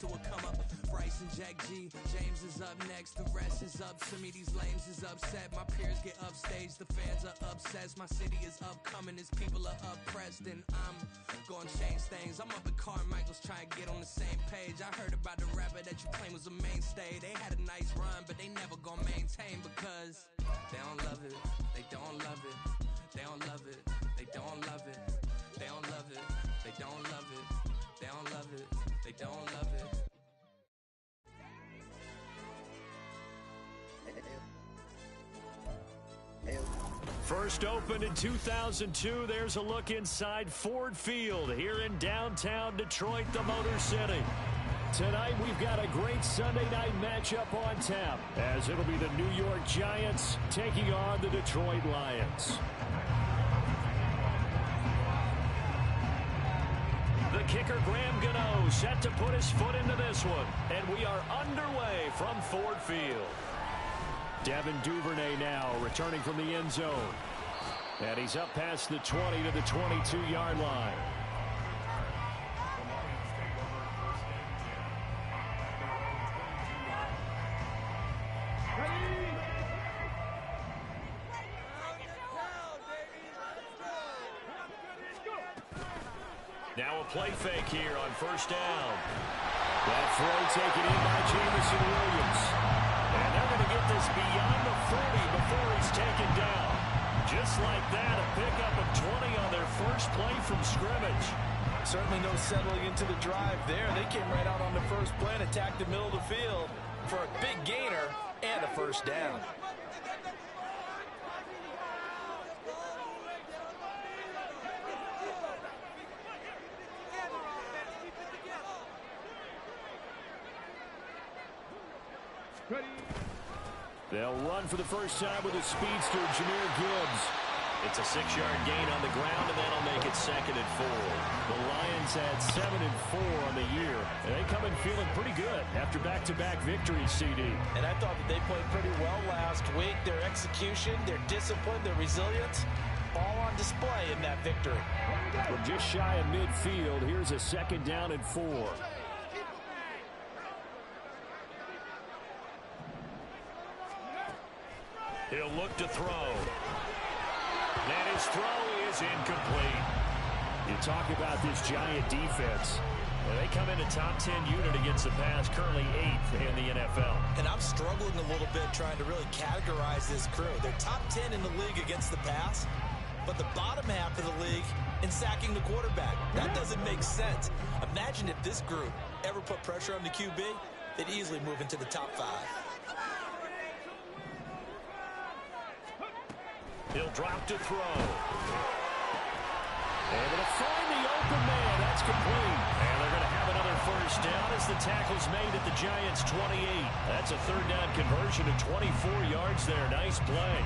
to a come up. Bryce and Jack G, James is up next. The rest is up to me. These lames is upset. My peers get upstaged. The fans are obsessed. My city is upcoming. His people are oppressed. And I'm gonna change things. I'm up at Carmichael's trying to get on the same page. I heard about the rapper that you claim was a mainstay. They had a nice run, but they never gonna maintain because they don't love it. They don't love it. They don't love it. They don't love it. They don't love it. They don't love it. They don't love it. They don't love it. First opened in 2002, there's a look inside Ford Field here in downtown Detroit, the Motor City. Tonight we've got a great Sunday night matchup on tap, as it'll be the New York Giants taking on the Detroit Lions. The kicker, Graham Gano, set to put his foot into this one. And we are underway from Ford Field. Devin Duvernay now returning from the end zone. And he's up past the 20 to the 22-yard line. Now a play fake here on first down. That throw taken in by Jamison Williams. And they're going to get this beyond the 40 before he's taken down. Just like that, a pickup of 20 on their first play from scrimmage. Certainly no settling into the drive there. They came right out on the first play and attacked the middle of the field for a big gainer and a first down. They'll run for the first time with a speedster, Jahmyr Gibbs. It's a 6-yard gain on the ground, and that'll make it 2nd and 4. The Lions had 7 and 4 on the year, and they come in feeling pretty good after back-to-back victories, CD. And I thought that they played pretty well last week. Their execution, their discipline, their resilience, all on display in that victory. From just shy of midfield, here's a 2nd down and 4. He'll look to throw. And his throw is incomplete. You talk about this Giant defense. And they come in a top 10 unit against the pass, currently 8th in the NFL. And I'm struggling a little bit trying to really categorize this crew. They're top 10 in the league against the pass, but the bottom half of the league in sacking the quarterback. That doesn't make sense. Imagine if this group ever put pressure on the QB, they'd easily move into the top 5. He'll drop to throw. Able to find the open man. That's complete. And they're going to have another first down as the tackle's made at the Giants' 28. That's a 3rd down conversion of 24 yards there. Nice play.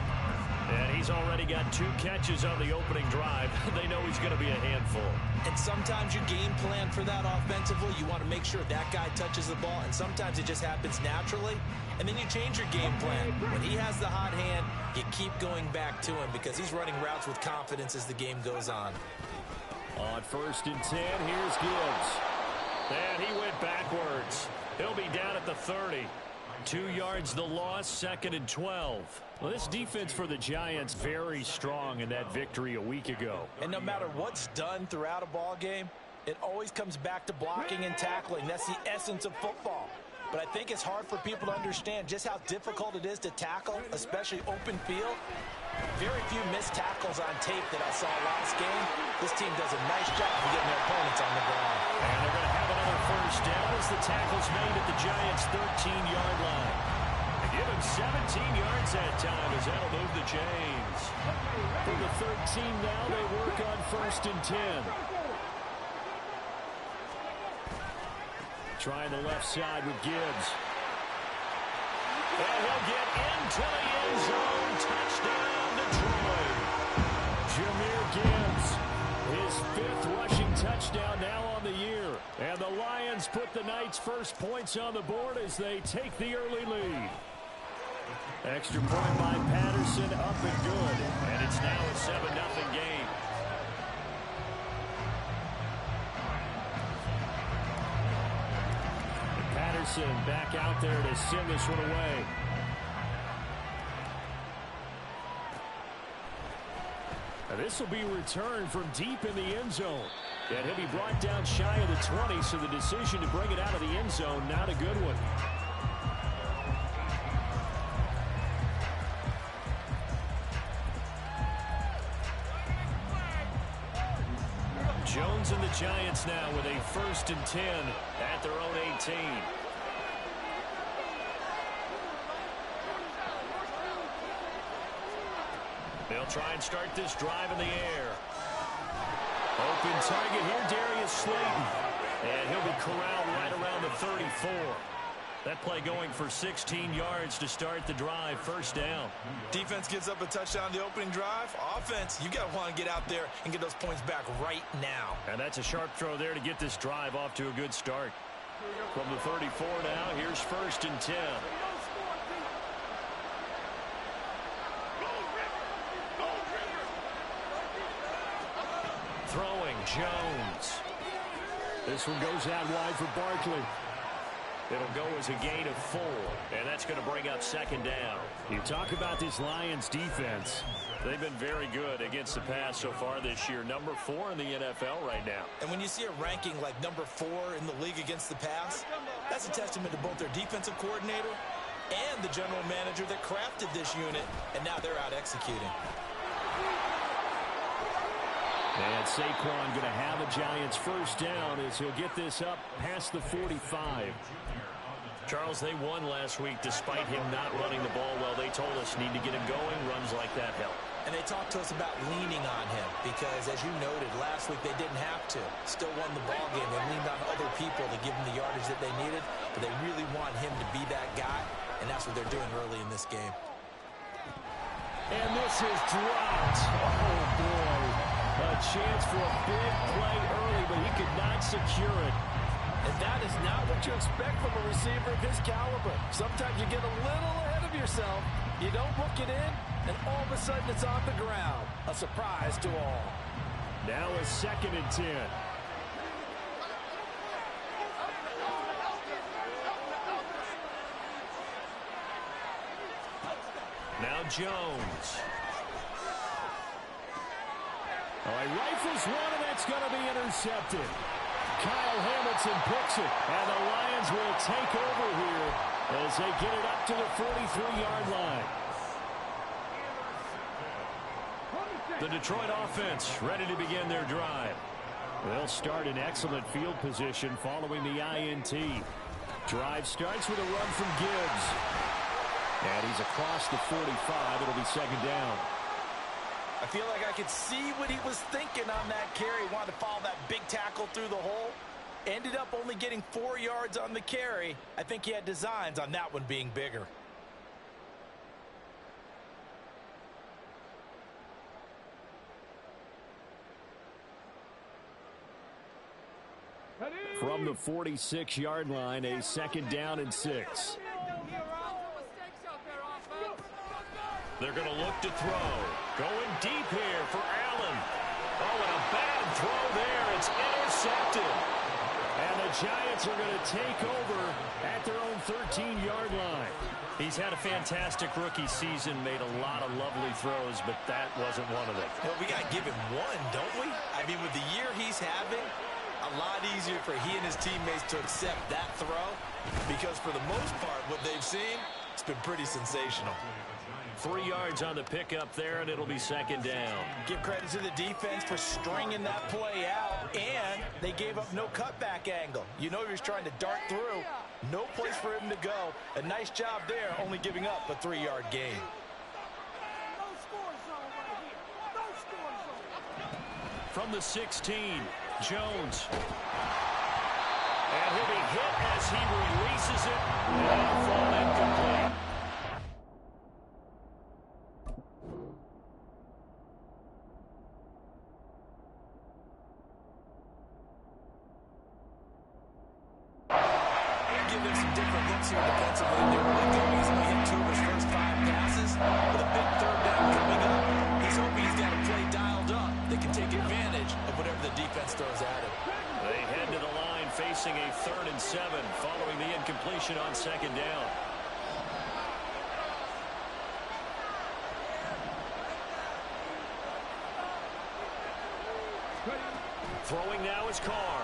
And he's already got 2 catches on the opening drive. They know he's going to be a handful. And sometimes you game plan for that offensively. You want to make sure that guy touches the ball, and sometimes it just happens naturally. And then you change your game plan. When he has the hot hand, you keep going back to him because he's running routes with confidence as the game goes on. On 1st and 10, here's Gibbs. And he went backwards. He'll be down at the 30. 2 yards the loss, 2nd and 12. Well, this defense for the Giants very strong in that victory a week ago. And no matter what's done throughout a ball game, it always comes back to blocking and tackling. That's the essence of football. But I think it's hard for people to understand just how difficult it is to tackle, especially open field. Very few missed tackles on tape that I saw last game. This team does a nice job of getting their opponents on the ground. And they're going to have another first down as the tackle's made at the Giants' 13-yard line. They give him 17 yards that time as that'll move the chains. For the 13 now, they work on 1st and 10. Trying the left side with Gibbs. And he'll get into the end zone. Touchdown, Detroit. Jahmyr Gibbs, his 5th rushing touchdown now on the year. And the Lions put the Knights' first points on the board as they take the early lead. Extra point by Patterson, up and good. And it's now a 7-0 game. Wilson back out there to send this one away. This will be returned from deep in the end zone. And he'll be brought down shy of the 20, so the decision to bring it out of the end zone, not a good one. Jones and the Giants now with a 1st and 10 at their own 18. They'll try and start this drive in the air. Open target here, Darius Slayton. And he'll be corralled right around the 34. That play going for 16 yards to start the drive. 1st down. Defense gives up a touchdown the opening drive. Offense, you got to want to get out there and get those points back right now. And that's a sharp throw there to get this drive off to a good start. From the 34 now, here's 1st and 10. Throwing, Jones. This one goes out wide for Barkley. It'll go as a gain of 4, and that's going to bring up 2nd down. You talk about this Lions defense. They've been very good against the pass so far this year. Number 4 in the NFL right now. And when you see a ranking like number 4 in the league against the pass, that's a testament to both their defensive coordinator and the general manager that crafted this unit, and now they're out executing. And Saquon going to have a Giants 1st down as he'll get this up past the 45. Charles, they won last week despite him not running the ball well. They told us need to get him going. Runs like that help. And they talked to us about leaning on him because, as you noted, last week they didn't have to. Still won the ball game. They leaned on other people to give them the yardage that they needed, but they really want him to be that guy, and that's what they're doing early in this game. And this is dropped. Oh, boy. A chance for a big play early, but he could not secure it. And that is not what you expect from a receiver of his caliber. Sometimes you get a little ahead of yourself. You don't look it in, and all of a sudden it's on the ground. A surprise to all. Now a 2nd and 10. Now Jones. All right, rifles one, and that's going to be intercepted. Kyle Hamilton picks it, and the Lions will take over here as they get it up to the 43-yard line. The Detroit offense ready to begin their drive. They'll start in excellent field position following the INT. Drive starts with a run from Gibbs. And he's across the 45. It'll be 2nd down. I feel like I could see what he was thinking on that carry. Wanted to follow that big tackle through the hole. Ended up only getting 4 yards on the carry. I think he had designs on that one being bigger. From the 46-yard line, a 2nd down and 6. They're going to look to throw. Going deep here for Allen. Oh, and a bad throw there. It's intercepted. And the Giants are going to take over at their own 13-yard line. He's had a fantastic rookie season, made a lot of lovely throws, but that wasn't one of them. Well, we got to give him one, don't we? I mean, with the year he's having, a lot easier for he and his teammates to accept that throw because for the most part, what they've seen, it's been pretty sensational. 3 yards on the pickup there, and it'll be 2nd down. Give credit to the defense for stringing that play out, and they gave up no cutback angle. You know he was trying to dart through. No place for him to go. A nice job there, only giving up a 3-yard gain. From the 16, Jones. And he'll be hit as he releases it. And it'll fall incomplete. Give him some different looks here defensively. They're really good. He's only hit 2 of his first 5 passes. With a big 3rd down coming up, he's hoping he's got a play dialed up that can take advantage of whatever the defense throws at him. They head to the line, face facing a 3rd and 7 following the incompletion on 2nd down. Throwing now is Carr.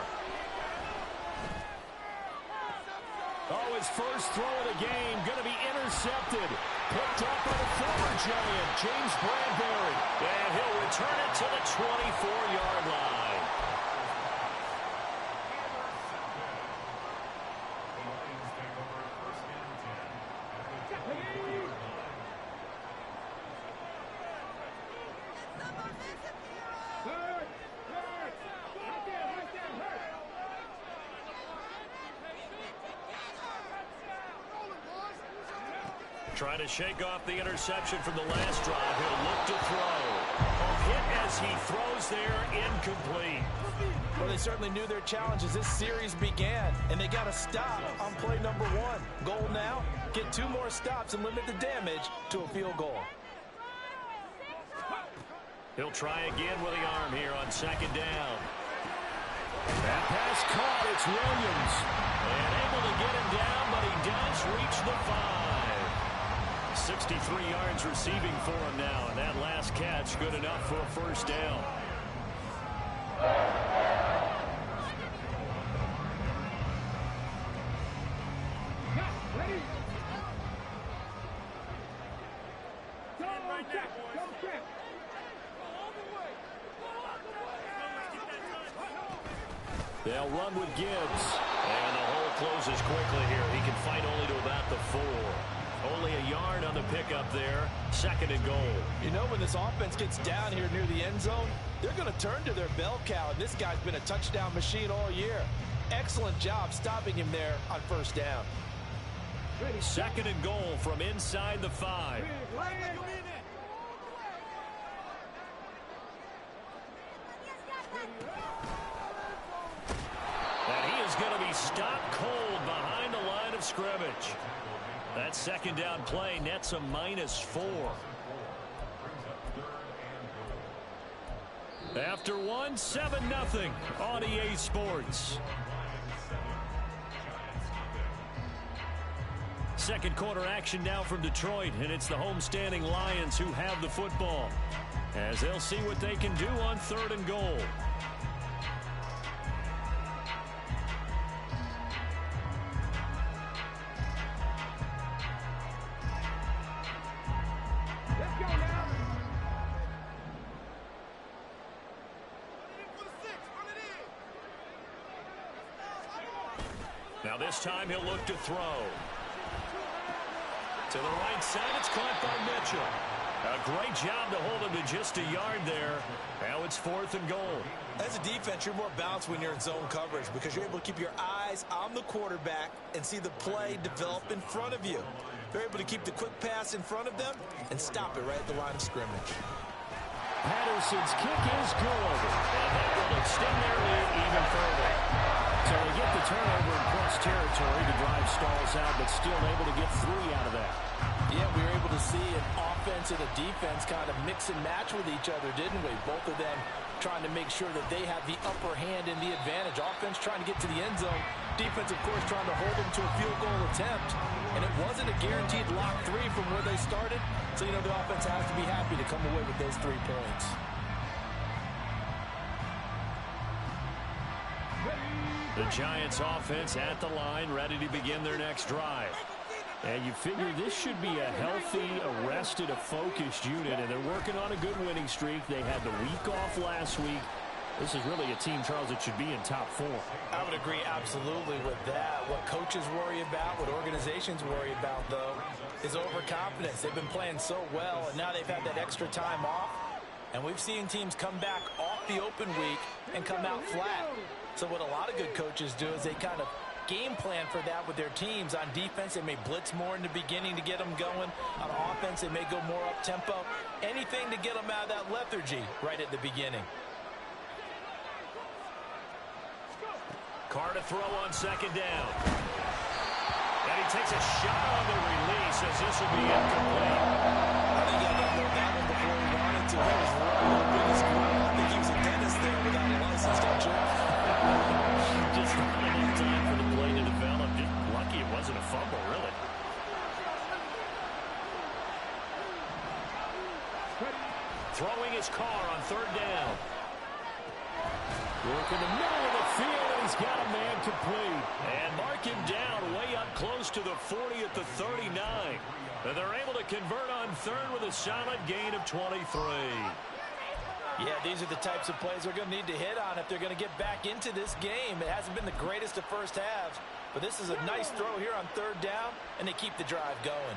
Oh, his first throw of the game going to be intercepted. Picked up by the former Giant, James Bradbury. And he'll return it to the 24-yard line. Trying to shake off the interception from the last drive. He'll look to throw. A hit as he throws there, incomplete. Well, they certainly knew their challenge as this series began, and they got to stop on play number 1. Goal now, get 2 more stops and limit the damage to a field goal. He'll try again with the arm here on 2nd down. That pass caught. It's Williams. And able to get him down, but he does reach the 5. 63 yards receiving for him now, and that last catch good enough for a first down. They'll run with Gibbs, and the hole closes quickly here. He can fight only to about the 4. Only a yard on the pickup there. 2nd and goal. You know, when this offense gets down here near the end zone, they're going to turn to their bell cow, and this guy's been a touchdown machine all year. Excellent job stopping him there on first down. 2nd and goal from inside the 5. And he is going to be stopped cold behind the line of scrimmage. That 2nd down play nets a -4. After 1, 7-0 on EA Sports. Second quarter action now from Detroit, and it's the homestanding Lions who have the football, as they'll see what they can do on 3rd and goal. Now this time he'll look to throw. To the right side, it's caught by Mitchell. A great job to hold him to just a yard there. Now it's 4th and goal. As a defense, you're more balanced when you're in zone coverage because you're able to keep your eyes on the quarterback and see the play develop in front of you. They're able to keep the quick pass in front of them and stop it right at the line of scrimmage. Patterson's kick is good, and that will extend their lead even further. So they get the turnover in cross territory. The drive stalls out, but still able to get 3 out of that. Yeah, we were able to see an offense and a defense kind of mix and match with each other, didn't we? Both of them trying to make sure that they have the upper hand and the advantage. Offense trying to get to the end zone. Defense, of course, trying to hold them to a field goal attempt. And it wasn't a guaranteed lock 3 from where they started. So, you know, the offense has to be happy to come away with those 3 points. The Giants offense at the line, ready to begin their next drive. And you figure this should be a healthy, arrested, a focused unit, and they're working on a good winning streak. They had the week off last week. This is really a team, Charles, that should be in top 4. I would agree absolutely with that. What coaches worry about, what organizations worry about, though, is overconfidence. They've been playing so well, and now they've had that extra time off. And we've seen teams come back off the open week and come out flat. So what a lot of good coaches do is they kind of game plan for that with their teams. On defense, they may blitz more in the beginning to get them going. On offense, they may go more up-tempo. Anything to get them out of that lethargy right at the beginning. Carr to throw on 2nd down. And he takes a shot on the release as this will be incomplete. I think he had to know that one before he wanted to. He was running open his career. I think he was a dentist there without a license, don't you? Just not enough time is Carr on third down. Work in the middle of the field, and he's got a man complete. And mark him down way up close to the 40 at the 39. And they're able to convert on third with a solid gain of 23. Yeah, these are the types of plays they're going to need to hit on if they're going to get back into this game. It hasn't been the greatest of first halves, but this is a nice throw here on third down, and they keep the drive going.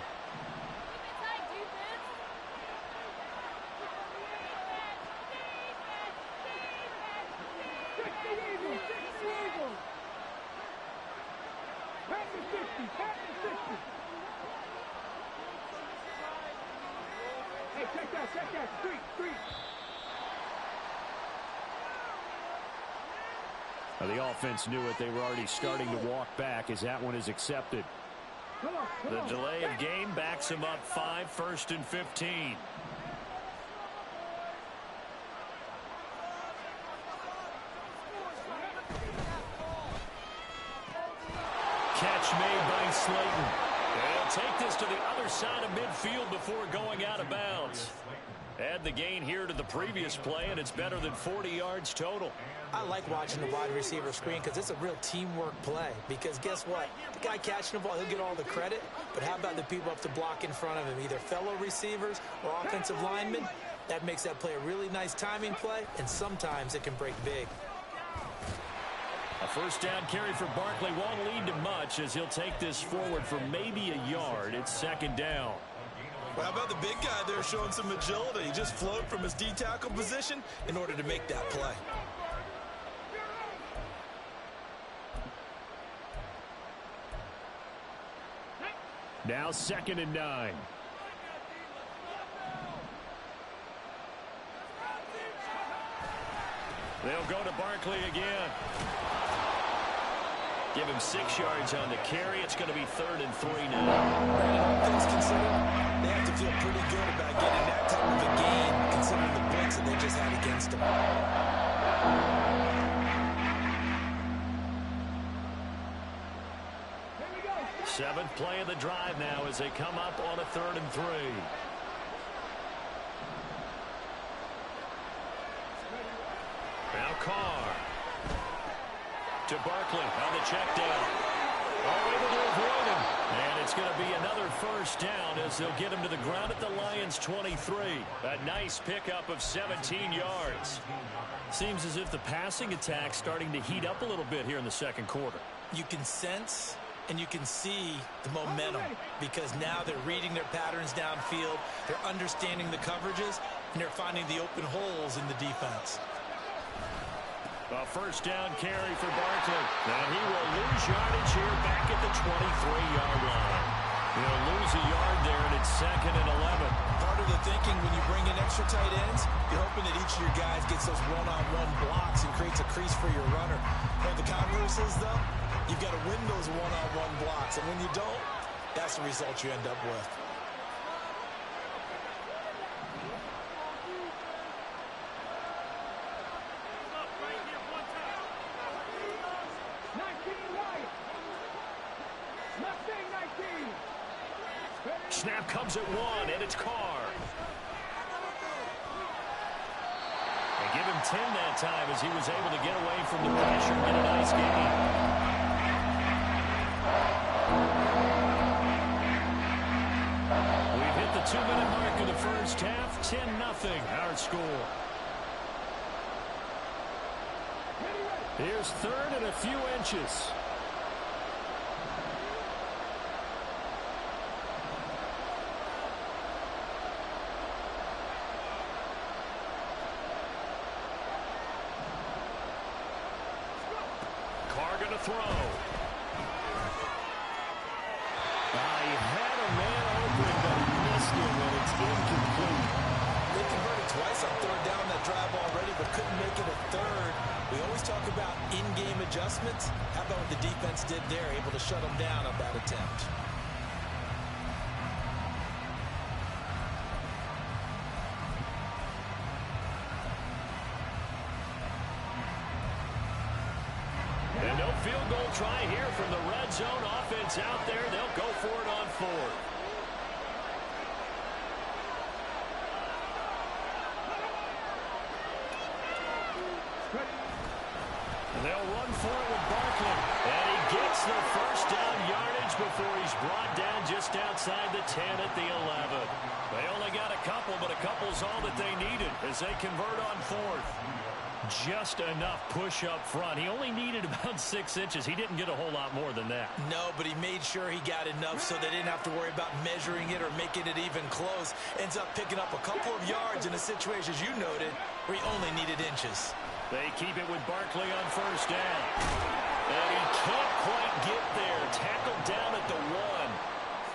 The offense knew it. They were already starting to walk back as that one is accepted. The delay of game backs him up 5, 1st and 15. Catch made by Slayton. They'll take this to the other side of midfield before going out of bounds. Add the gain here to the previous play, and it's better than 40 yards total. I like watching the wide receiver screen because it's a real teamwork play. Because guess what? The guy catching the ball, he'll get all the credit. But how about the people up to block in front of him, either fellow receivers or offensive linemen? That makes that play a really nice timing play, and sometimes it can break big. A first down carry for Barkley won't lead to much as he'll take this forward for maybe a yard. It's second down. Well, how about the big guy there showing some agility? He just flowed from his D-tackle position in order to make that play. Now 2nd and 9. They'll go to Barkley again. Give him 6 yards on the carry. It's going to be 3rd and 3 now. All things considered, they have to feel pretty good about getting that type of a gain, considering the blitz that they just had against them. 7th play of the drive now as they come up on a 3rd and 3. Now Carr to Barkley on the check down. Oh, able to avoid him. And it's going to be another first down as they'll get him to the ground at the Lions' 23. A nice pickup of 17 yards. Seems as if the passing attack's starting to heat up a little bit here in the second quarter. You can sense and you can see the momentum because now they're reading their patterns downfield, they're understanding the coverages, and they're finding the open holes in the defense. A first down carry for Barkley. And he will lose yardage here back at the 23-yard line. He'll lose a yard there, and it's 2nd and 11. Part of the thinking when you bring in extra tight ends, you're hoping that each of your guys gets those one-on-one blocks and creates a crease for your runner. But the converse is, though, you've got to win those one-on-one blocks. And when you don't, that's the result you end up with. Snap comes at 1, and it's Carr. They give him 10 that time as he was able to get away from the pressure and get a nice gain. We've hit the 2-minute mark of the first half. 10-0 our score. Here's 3rd and a few inches. Throw. He had a man open, but he missed him, and it's incomplete. They converted twice on 3rd down that drive already, but couldn't make it a 3rd. We always talk about in-game adjustments. How about what the defense did there, able to shut them down on that attempt? Field goal try here from the red zone. Offense out there. They'll go for it on 4th. And they'll run for it with Barkley. And he gets the first down yardage before he's brought down just outside the 10 at the 11. They only got a couple, but a couple's all that they needed as they convert on fourth. Just enough push up front. He only needed about 6 inches. He didn't get a whole lot more than that. No, but he made sure he got enough so they didn't have to worry about measuring it or making it even close. Ends up picking up a couple of yards in a situation, as you noted, where he only needed inches. They keep it with Barkley on first down. And he can't quite get there. Tackled down at the 1.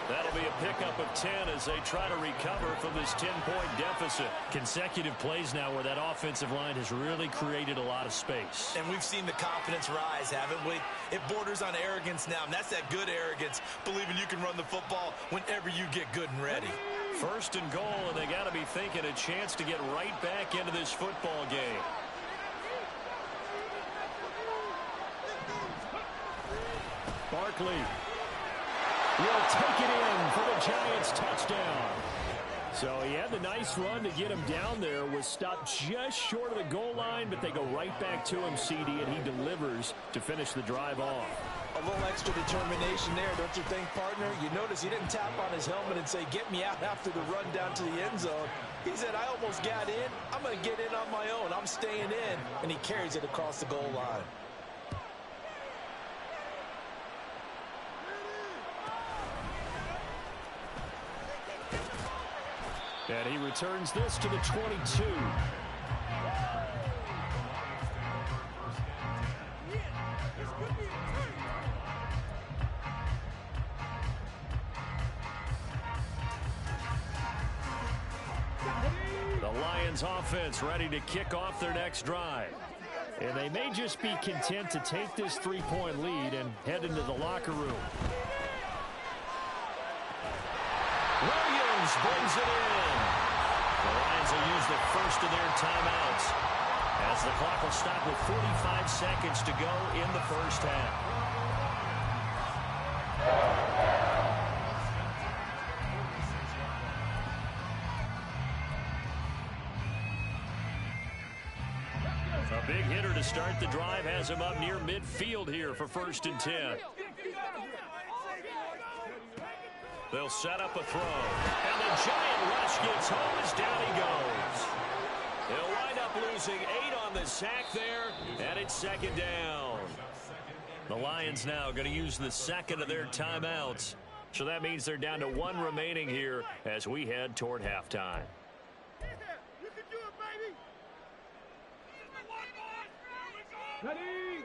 That'll be a pickup of 10 as they try to recover from this 10-point deficit. Consecutive plays now where that offensive line has really created a lot of space. And we've seen the confidence rise, haven't we? It borders on arrogance now, and that's that good arrogance, believing you can run the football whenever you get good and ready. First and goal, and they got to be thinking a chance to get right back into this football game. Barkley will take it in for the Giants touchdown. So he had the nice run to get him down there, was stopped just short of the goal line, but they go right back to him, CD, and he delivers to finish the drive off. A little extra determination there, don't you think, partner? You notice he didn't tap on his helmet and say, get me out after the run down to the end zone. He said, I almost got in. I'm going to get in on my own. I'm staying in. And he carries it across the goal line. And he returns this to the 22. The Lions offense ready to kick off their next drive. And they may just be content to take this 3-point lead and head into the locker room. Williams brings it in. The Lions will use the first of their timeouts as the clock will stop with 45 seconds to go in the first half. A big hitter to start the drive has him up near midfield here for 1st and 10. They'll set up a throw. And the giant rush gets home as down he goes. They'll wind up losing 8 on the sack there, and it's 2nd down. The Lions now going to use the second of their timeouts. So that means they're down to 1 remaining here as we head toward halftime.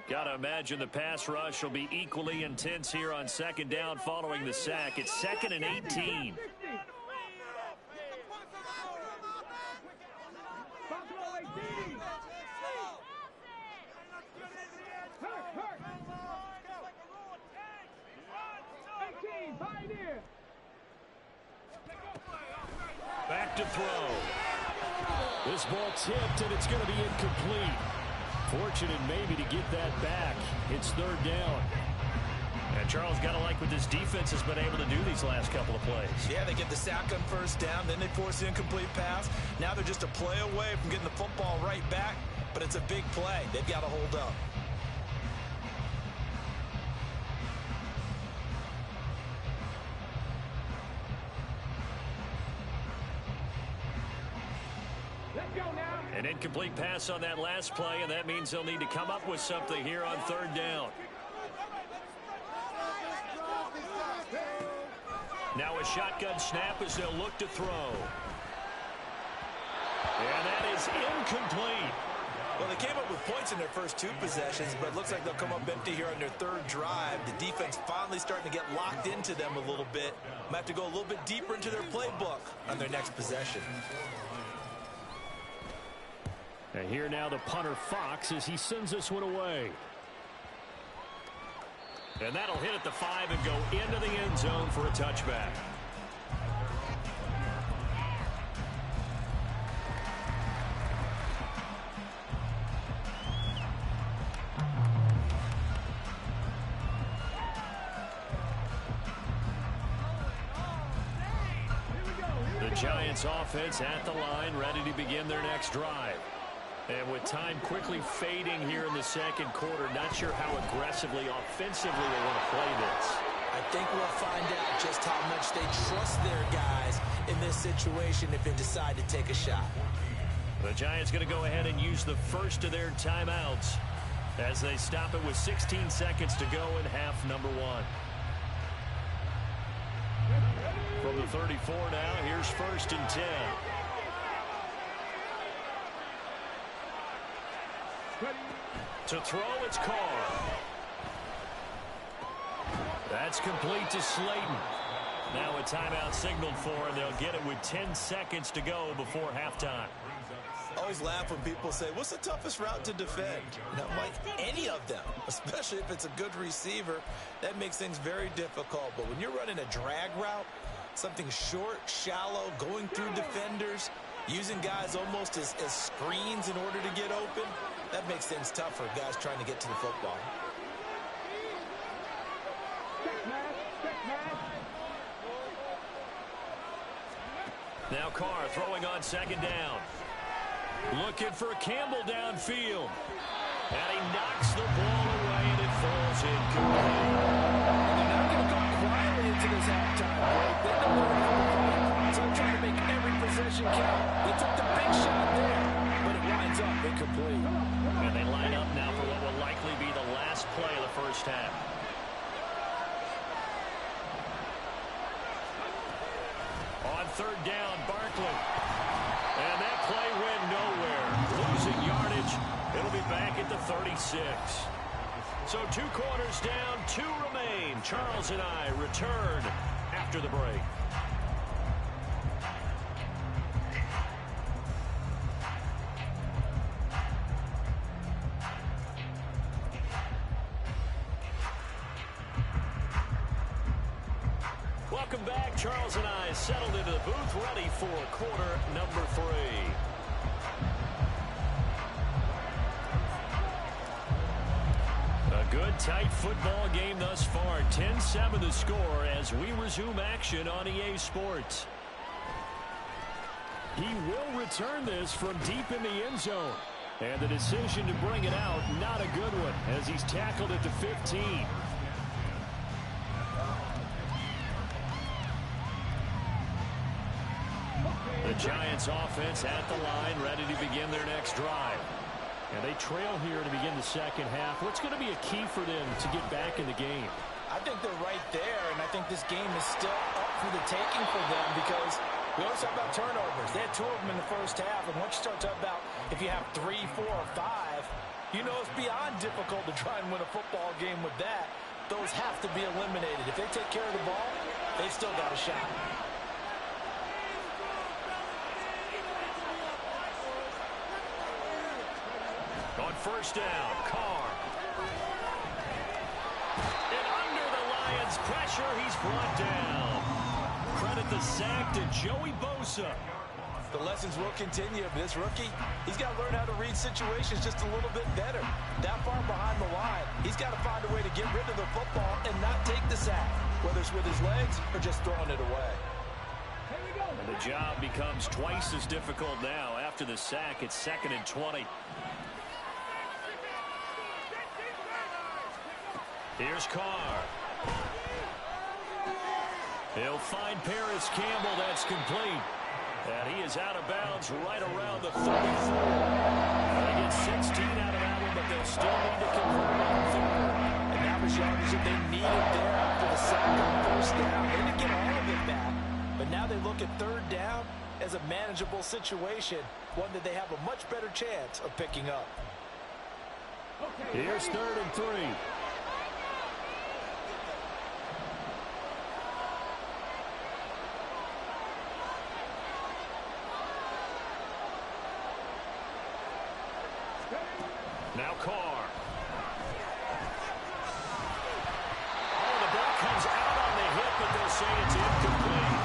Gotta imagine the pass rush will be equally intense here on 2nd down following the sack. It's 2nd and 18. Back to throw. This ball tipped, and it's going to be incomplete. Fortunate maybe to get that back. It's 3rd down. And Charles, got to like what this defense has been able to do these last couple of plays. Yeah, they get the sack on 1st down, then they force the incomplete pass. Now they're just a play away from getting the football right back, but it's a big play. They've got to hold up. An incomplete pass on that last play, and that means they'll need to come up with something here on 3rd down. Now a shotgun snap as they'll look to throw. And that is incomplete. Well, they came up with points in their first 2 possessions, but it looks like they'll come up empty here on their 3rd drive. The defense finally starting to get locked into them a little bit. Might have to go a little bit deeper into their playbook on their next possession. And here now the punter Fox as he sends this one away. And that'll hit at the 5 and go into the end zone for a touchback. The Giants offense at the line, ready to begin their next drive. And with time quickly fading here in the second quarter, not sure how aggressively, offensively they want to play this. I think we'll find out just how much they trust their guys in this situation if they decide to take a shot. The Giants going to go ahead and use the first of their timeouts as they stop it with 16 seconds to go in half number one. From the 34 now, here's 1st and 10. To throw, it's Carr. That's complete to Slayton. Now a timeout signaled for, and they'll get it with 10 seconds to go before halftime. I always laugh when people say, what's the toughest route to defend? And I'm like, any of them, especially if it's a good receiver. That makes things very difficult. But when you're running a drag route, something short, shallow, going through defenders, using guys almost as screens in order to get open, that makes things tough for guys trying to get to the football. Now Carr throwing on 2nd down. Looking for Campbell downfield. And he knocks the ball away, and it falls incomplete. They're not going to go quietly into this halftime break. They know they're going to fight, so they're trying to make every possession count. They took the big shot there, but it winds up incomplete. And they line up now for what will likely be the last play of the first half. On 3rd down, Barkley. And that play went nowhere. Losing yardage. It'll be back at the 36. So 2 quarters down, 2 remain. Charles and I return after the break. Welcome back. Charles and I settled into the booth, ready for quarter number 3. A good, tight football game thus far. 10-7 the score as we resume action on EA Sports. He will return this from deep in the end zone. And the decision to bring it out, not a good one, as he's tackled at the 15. The Giants offense at the line, ready to begin their next drive. And they trail here to begin the second half. What's going to be a key for them to get back in the game? I think they're right there, and I think this game is still up for the taking for them because we always talk about turnovers. They had 2 of them in the first half, and once you start talking about if you have 3, 4, or 5, you know it's beyond difficult to try and win a football game with that. Those have to be eliminated. If they take care of the ball, they've still got a shot. On 1st down, Carr. And under the Lions' pressure, he's brought down. Credit the sack to Joey Bosa. The lessons will continue. This rookie, he's got to learn how to read situations just a little bit better. That far behind the line, he's got to find a way to get rid of the football and not take the sack, whether it's with his legs or just throwing it away. And the job becomes twice as difficult now. After the sack, it's 2nd and 20. Here's Carr. He'll find Paris Campbell. That's complete. And he is out of bounds right around the 34. They get 16 out of that one, but they'll still need to convert on 3rd. And that was yardage that they needed there after the sack on 1st down. They didn't get all of it back, but now they look at 3rd down as a manageable situation, one that they have a much better chance of picking up. Here's 3rd and 3. Now Carr. Oh, the ball comes out on the hip, but they'll say it's incomplete.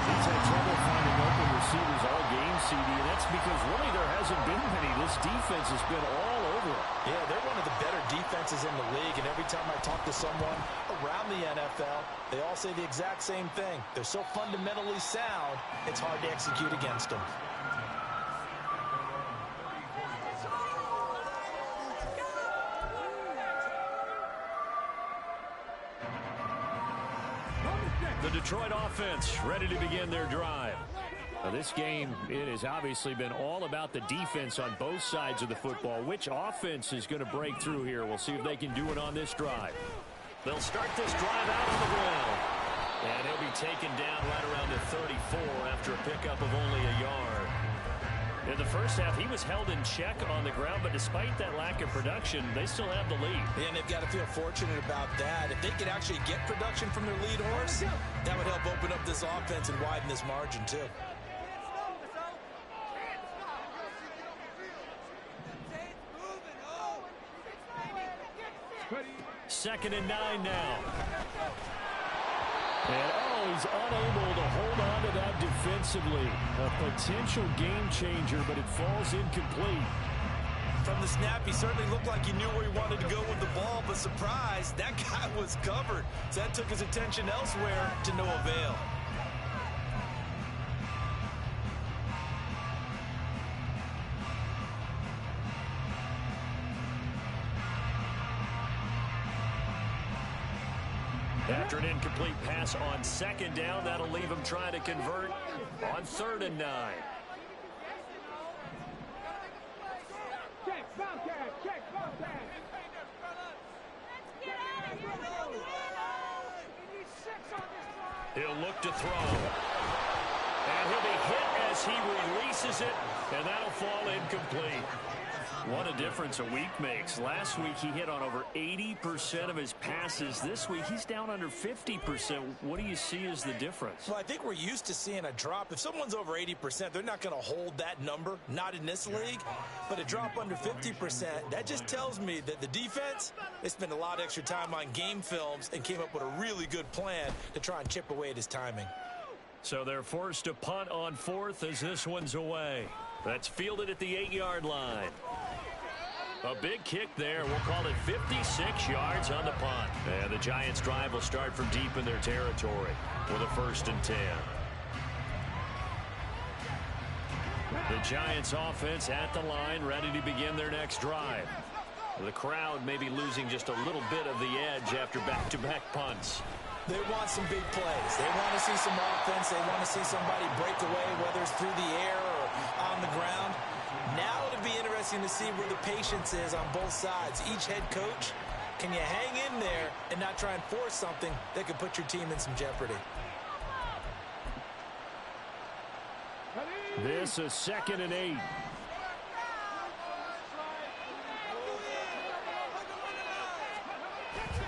He's had trouble finding open receivers all game, CD, and that's because really there hasn't been many. This defense has been all over it. Yeah, they're one of the better defenses in the league, and every time I talk to someone around the NFL, they all say the exact same thing. They're so fundamentally sound, it's hard to execute against them. The Detroit offense ready to begin their drive. Now this game, it has obviously been all about the defense on both sides of the football. Which offense is going to break through here? We'll see if they can do it on this drive. They'll start this drive out on the ground. And he'll be taken down right around the 34 after a pickup of only a yard. In the first half, he was held in check on the ground, but despite that lack of production, they still have the lead. And they've got to feel fortunate about that. If they could actually get production from their lead horse, that would help open up this offense and widen this margin, too. Second and 9 now. And, he's unable to hold on to that defensively. A potential game changer, but it falls incomplete. From the snap, he certainly looked like he knew where he wanted to go with the ball, but surprise, that guy was covered. So that took his attention elsewhere to no avail. After an incomplete pass on second down, that'll leave him trying to convert on 3rd and 9. He'll look to throw. And he'll be hit as he releases it, and that'll fall incomplete. What a difference a week makes. Last week he hit on over 80% of his passes. This week he's down under 50%. What do you see as the difference? Well, I think we're used to seeing a drop. If someone's over 80%, they're not going to hold that number, not in this league. But a drop under 50%, that just tells me that the defense, they spent a lot of extra time on game films and came up with a really good plan to try and chip away at his timing. So they're forced to punt on 4th as this one's away. That's fielded at the 8-yard line. A big kick there. We'll call it 56 yards on the punt. And the Giants' drive will start from deep in their territory with a 1st and 10. The Giants' offense at the line, ready to begin their next drive. The crowd may be losing just a little bit of the edge after back-to-back punts. They want some big plays. They want to see some offense. They want to see somebody break away, whether it's through the air or on the ground. Now it'll be interesting to see where the patience is on both sides. Each head coach, can you hang in there and not try and force something that could put your team in some jeopardy? This is 2nd and 8.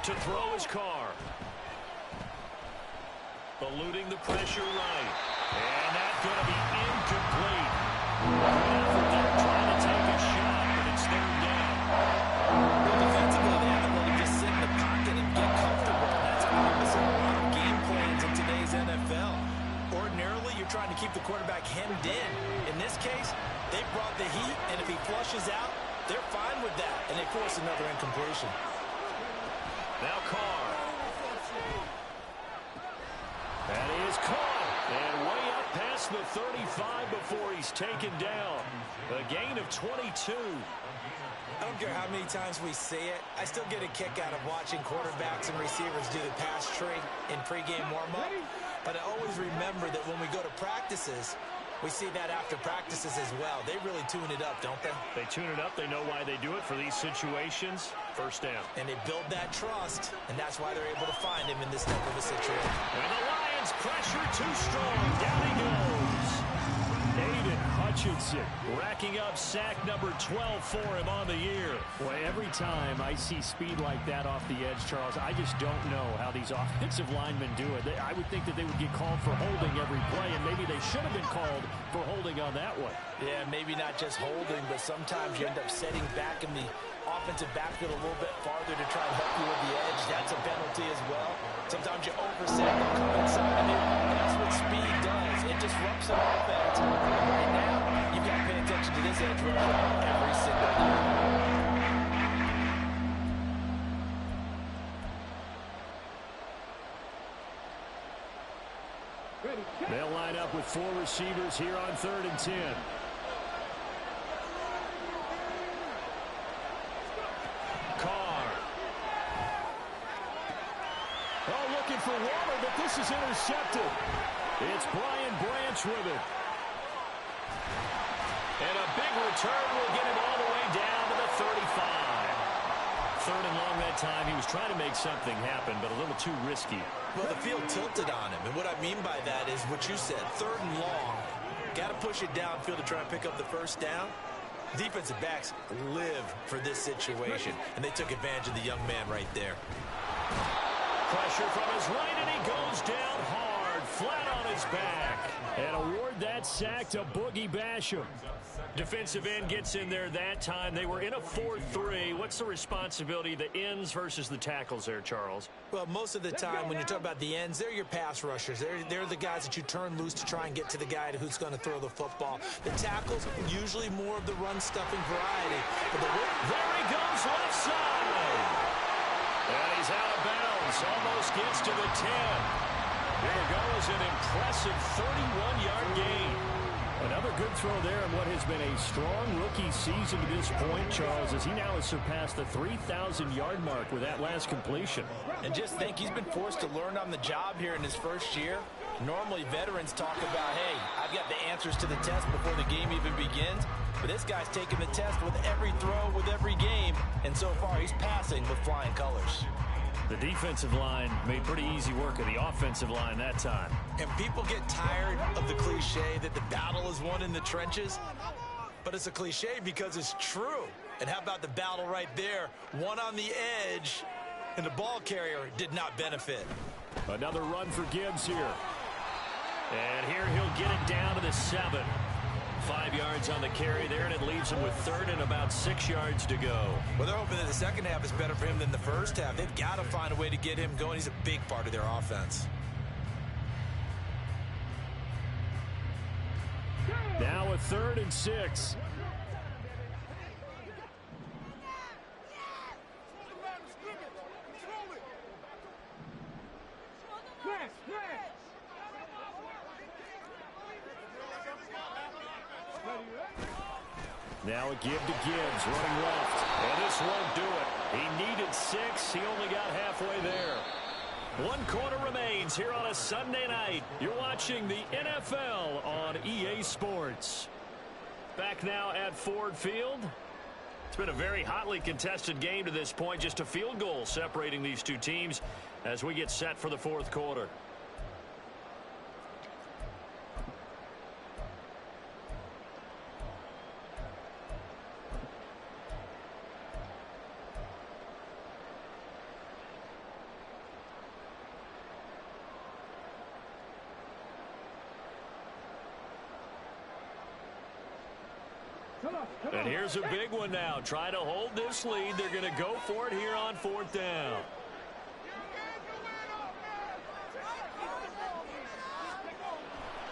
To throw his car. Eluding the pressure right. And that's going to be incomplete. They're trying to take a shot, but it's 3rd down. Well, defensively, they haven't let him just sit in the pocket and get comfortable. That's opposite a lot of game plans in today's NFL. Ordinarily, you're trying to keep the quarterback hemmed in. In this case, they brought the heat, and if he flushes out, they're fine with that, and they force another incompletion. Now Carr. And he is caught. And way up past the 35 before he's taken down. A gain of 22. I don't care how many times we see it. I still get a kick out of watching quarterbacks and receivers do the pass tree in pregame warm-up. But I always remember that when we go to practices, we see that after practices as well. They really tune it up, don't they? They tune it up. They know why they do it for these situations. 1st down. And they build that trust, and that's why they're able to find him in this type of a situation. And the Lions pressure too strong. Down he goes. Aiden Hutchinson racking up sack number 12 for him on the year. Boy, every time I see speed like that off the edge, Charles, I just don't know how these offensive linemen do it. I would think that they would get called for holding every play, and maybe they should have been called for holding on that one. Yeah, maybe not just holding, but sometimes you end up setting back in the offensive backfield a little bit farther to try and help you with the edge. That's a penalty as well. Sometimes you overset, they'll come inside of it, and that's what speed does. It disrupts an offense. And right now, you've got to pay attention to this edge rusher every single time. They'll line up with 4 receivers here on 3rd and 10. Carr. Oh, look looking for Waller, but this is intercepted. It's Brian Branch with it. And a big return will get him all the way down to the 35. Third and long that time. He was trying to make something happen, but a little too risky. Well, the field tilted on him, and what I mean by that is what you said, third and long. Got to push it downfield to try and pick up the first down. Defensive backs live for this situation, and they took advantage of the young man right there. Pressure from his right, and he goes down hard, flat on his back. And award that sack to Boogie Basham. Defensive end gets in there that time. They were in a 4-3. What's the responsibility of the ends versus the tackles there, Charles? Well, most of the time when you talk about the ends, they're your pass rushers. They're the guys that you turn loose to try and get to the guy who's going to throw the football. The tackles, usually more of the run-stuffing variety. But there he goes, left side. And he's out of bounds. Almost gets to the 10. There goes an impressive 31-yard gain. Another good throw there in what has been a strong rookie season to this point, Charles, as he now has surpassed the 3,000-yard mark with that last completion. And just think, he's been forced to learn on the job here in his first year. Normally, veterans talk about, hey, I've got the answers to the test before the game even begins. But this guy's taking the test with every throw, with every game. And so far, he's passing with flying colors. The defensive line made pretty easy work of the offensive line that time. And people get tired of the cliche that the battle is won in the trenches. But it's a cliche because it's true. And how about the battle right there? One on the edge, and the ball carrier did not benefit. Another run for Gibbs here. And here he'll get it down to the 7. 5 yards on the carry there, and it leaves him with third and about 6 yards to go. Well, they're hoping that the second half is better for him than the first half. They've got to find a way to get him going. He's a big part of their offense. Now a 3rd and 6. Now a give to Gibbs, running left. And this won't do it. He needed 6. He only got halfway there. 1 quarter remains here on a Sunday night. You're watching the NFL on EA Sports. Back now at Ford Field. It's been a very hotly contested game to this point. Just a field goal separating these two teams as we get set for the 4th quarter. And here's a big one now. Try to hold this lead. They're going to go for it here on 4th down.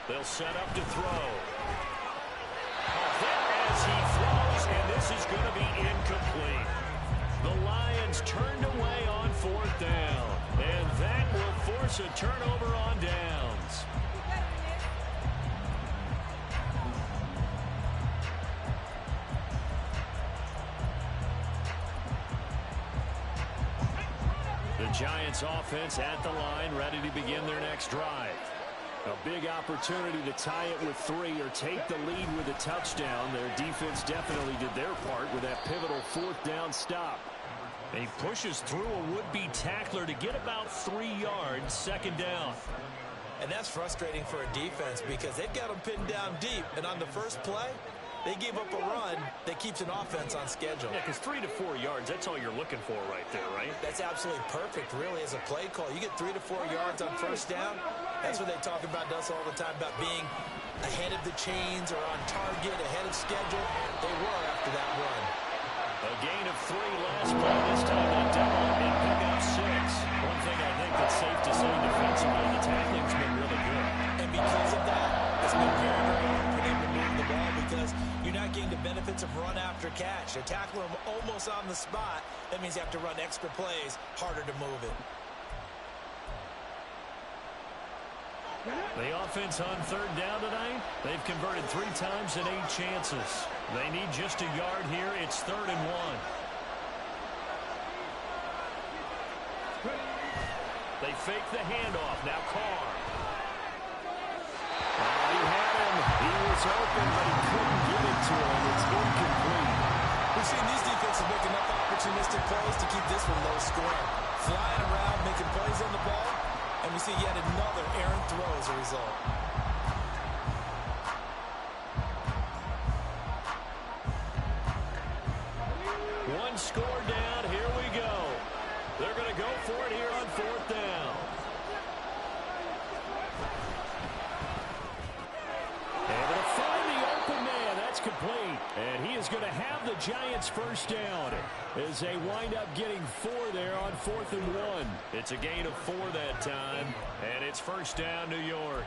They'll set up to throw. A hit as he throws, and this is going to be incomplete. The Lions turned away on 4th down, and that will force a turnover on downs. The Giants offense at the line, ready to begin their next drive. A big opportunity to tie it with 3 or take the lead with a touchdown. Their defense definitely did their part with that pivotal 4th down stop. He pushes through a would-be tackler to get about 3 yards, 2nd down. And that's frustrating for a defense because they've got them pinned down deep. And on the first play, they gave up a run that keeps an offense on schedule. Yeah, because 3 to 4 yards, that's all you're looking for right there, right? That's absolutely perfect, really, as a play call. You get 3 to 4 yards on first down. That's what they talk about to us all the time, about being ahead of the chains or on target, ahead of schedule. They were after that run. A gain of 3 last play. This time they double it and pick up 6. One thing I think that's safe to say defensively, the tackling's been really good. And because of that, it's been very, very hard for them to move the ball because you're not getting the benefits of run after catch. They're tackling them almost on the spot. That means you have to run extra plays, harder to move it. The offense on 3rd down tonight, they've converted 3 times and 8 chances. They need just a yard here. It's 3rd and 1. They fake the handoff. Now Carr. He had him. He was open, but he couldn't get it to him. It's incomplete. We've seen these defenses make enough opportunistic plays to keep this one low scoring. Flying around, making plays on the ball, and we see yet another errant throw as a result. One score down. Here we go. They're going to go for it here on fourth down. And going to find the open man. That's complete. And he is going to have the Giants first down as they wind up getting 4 there on 4th and 1. It's a gain of 4 that time, and it's first down New York.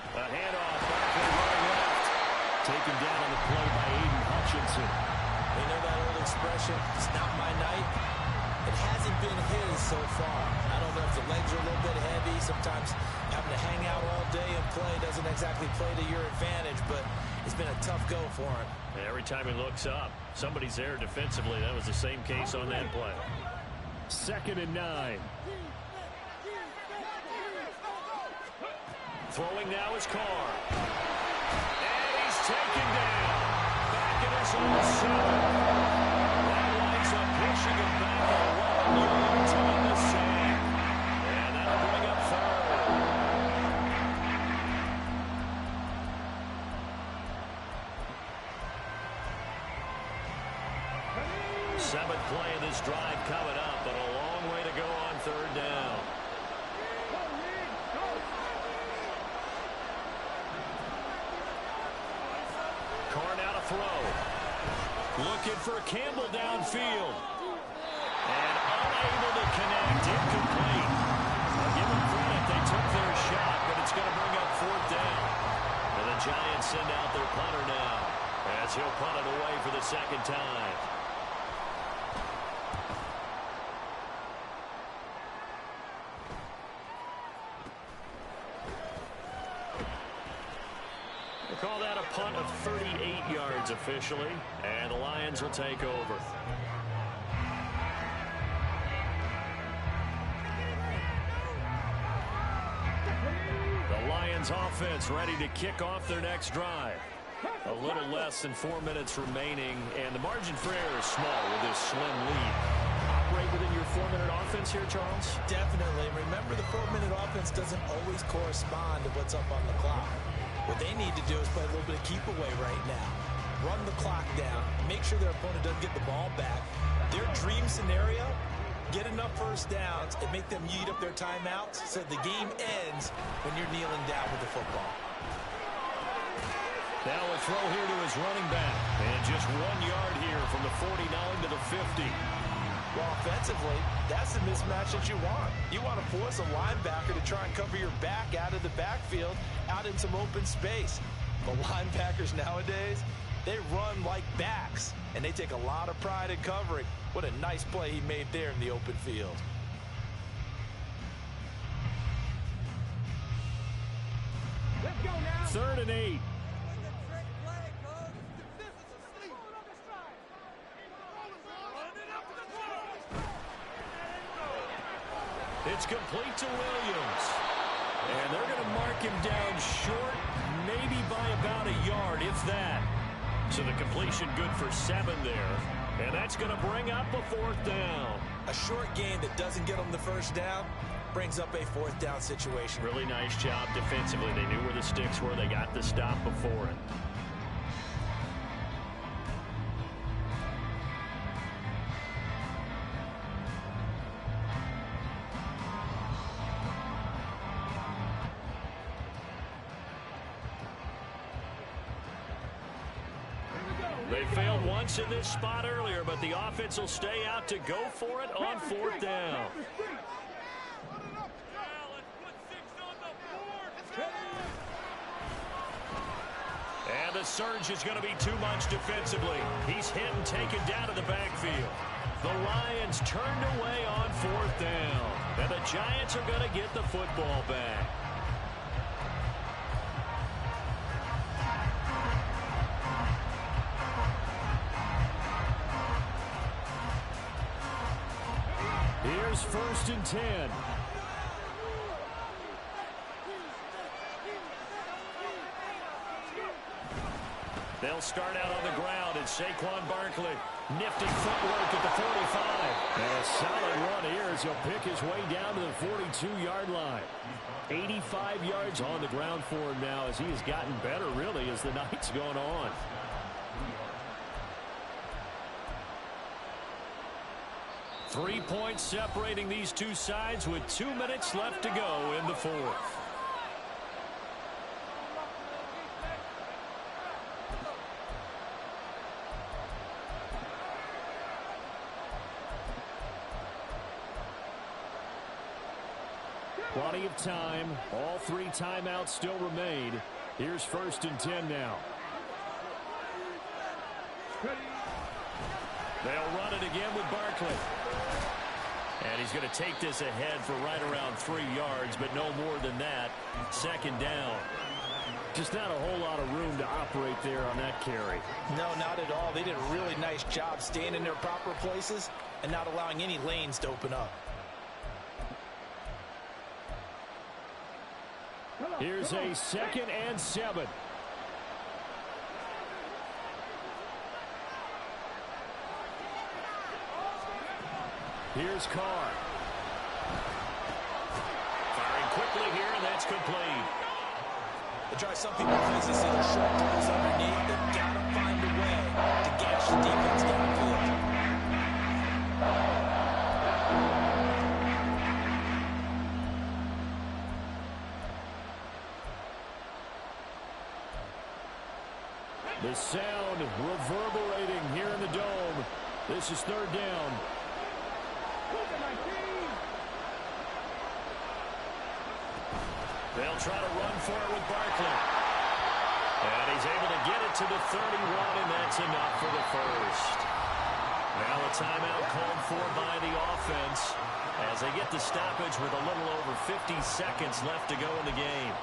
A handoff, Barkley running left. Taken down on the play by Aiden Hutchinson. You know that old expression, it's not my night? It hasn't been his so far. I don't know if the legs are a little bit heavy. Sometimes having to hang out all day and play doesn't exactly play to your advantage, but it's been a tough go for him. And every time he looks up, somebody's there defensively. That was the same case on that play. 2nd and 9. Throwing now is Carr. And he's taken down. Back in his own 7. That winds up pushing him back 11 yards on the sack. And that'll bring up 3rd. 7th play of this drive coming up, but a long way to go on 3rd down. Carr now to throw. Looking for Campbell downfield. And unable to connect. Incomplete. I'll give them credit. They took their shot, but it's going to bring up 4th down. And the Giants send out their punter now as he'll punt it away for the 2nd time. Call that a punt of 38 yards officially, and the Lions will take over. The Lions offense ready to kick off their next drive. A little less than 4 minutes remaining, and the margin for error is small with this slim lead. Operate within your 4-minute offense here, Charles? Definitely. Remember, the 4-minute offense doesn't always correspond to what's up on the clock. What they need to do is play a little bit of keep away right now. Run the clock down. Make sure their opponent doesn't get the ball back. Their dream scenario, get enough first downs and make them eat up their timeouts so the game ends when you're kneeling down with the football. Now a throw here to his running back. And just 1 yard here from the 49 to the 50. Well, offensively, that's the mismatch that you want. You want to force a linebacker to try and cover your back out of the backfield, out in some open space. But linebackers nowadays, they run like backs, and they take a lot of pride in covering. What a nice play he made there in the open field. Let's go now. 3rd and 8. It's complete to Williams. And they're going to mark him down short, maybe by about a yard, if that. So the completion good for 7 there. And that's going to bring up a 4th down. A short gain that doesn't get them the first down brings up a 4th down situation. Really nice job defensively. They knew where the sticks were. They got the stop before it. They failed once in this spot earlier, but the offense will stay out to go for it on 4th down. And the surge is going to be too much defensively. He's hit and taken down to the backfield. The Lions turned away on 4th down. And the Giants are going to get the football back. Here's 1st and 10. They'll start out on the ground, and Saquon Barkley. Nifty footwork at the 45. And a solid run here as he'll pick his way down to the 42-yard line. 85 yards on the ground for him now as he has gotten better, really, as the night's gone on. Three points separating these two sides with 2 minutes left to go in the fourth. Plenty of time. All 3 timeouts still remain. Here's 1st and 10 now. They'll run it again with Barkley. And he's going to take this ahead for right around 3 yards, but no more than that. 2nd down. Just not a whole lot of room to operate there on that carry. No, not at all. They did a really nice job staying in their proper places and not allowing any lanes to open up. Here's a 2nd and 7. Here's Carr. Firing quickly here, and that's complete. They try some people place this in short throws underneath. They've got to find a way to gash the defense downfield. The sound reverberating here in the dome. This is 3rd down. They'll try to run for it with Barkley. And he's able to get it to the 31, and that's enough for the first. Now a timeout called for by the offense as they get the stoppage with a little over 50 seconds left to go in the game.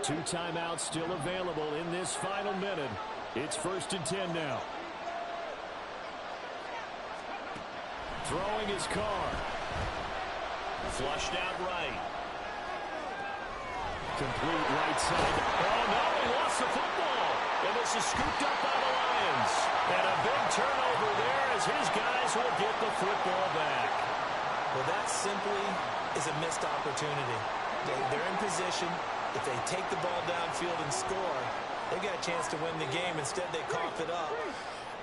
Two timeouts still available in this final minute. It's 1st and 10 now. Throwing his Carr. Flushed out right. Complete right side. Oh, no, he lost the football. And this is scooped up by the Lions. And a big turnover there as his guys will get the football back. Well, that simply is a missed opportunity. They're in position. If they take the ball downfield and score, they got a chance to win the game. Instead, they cough it up.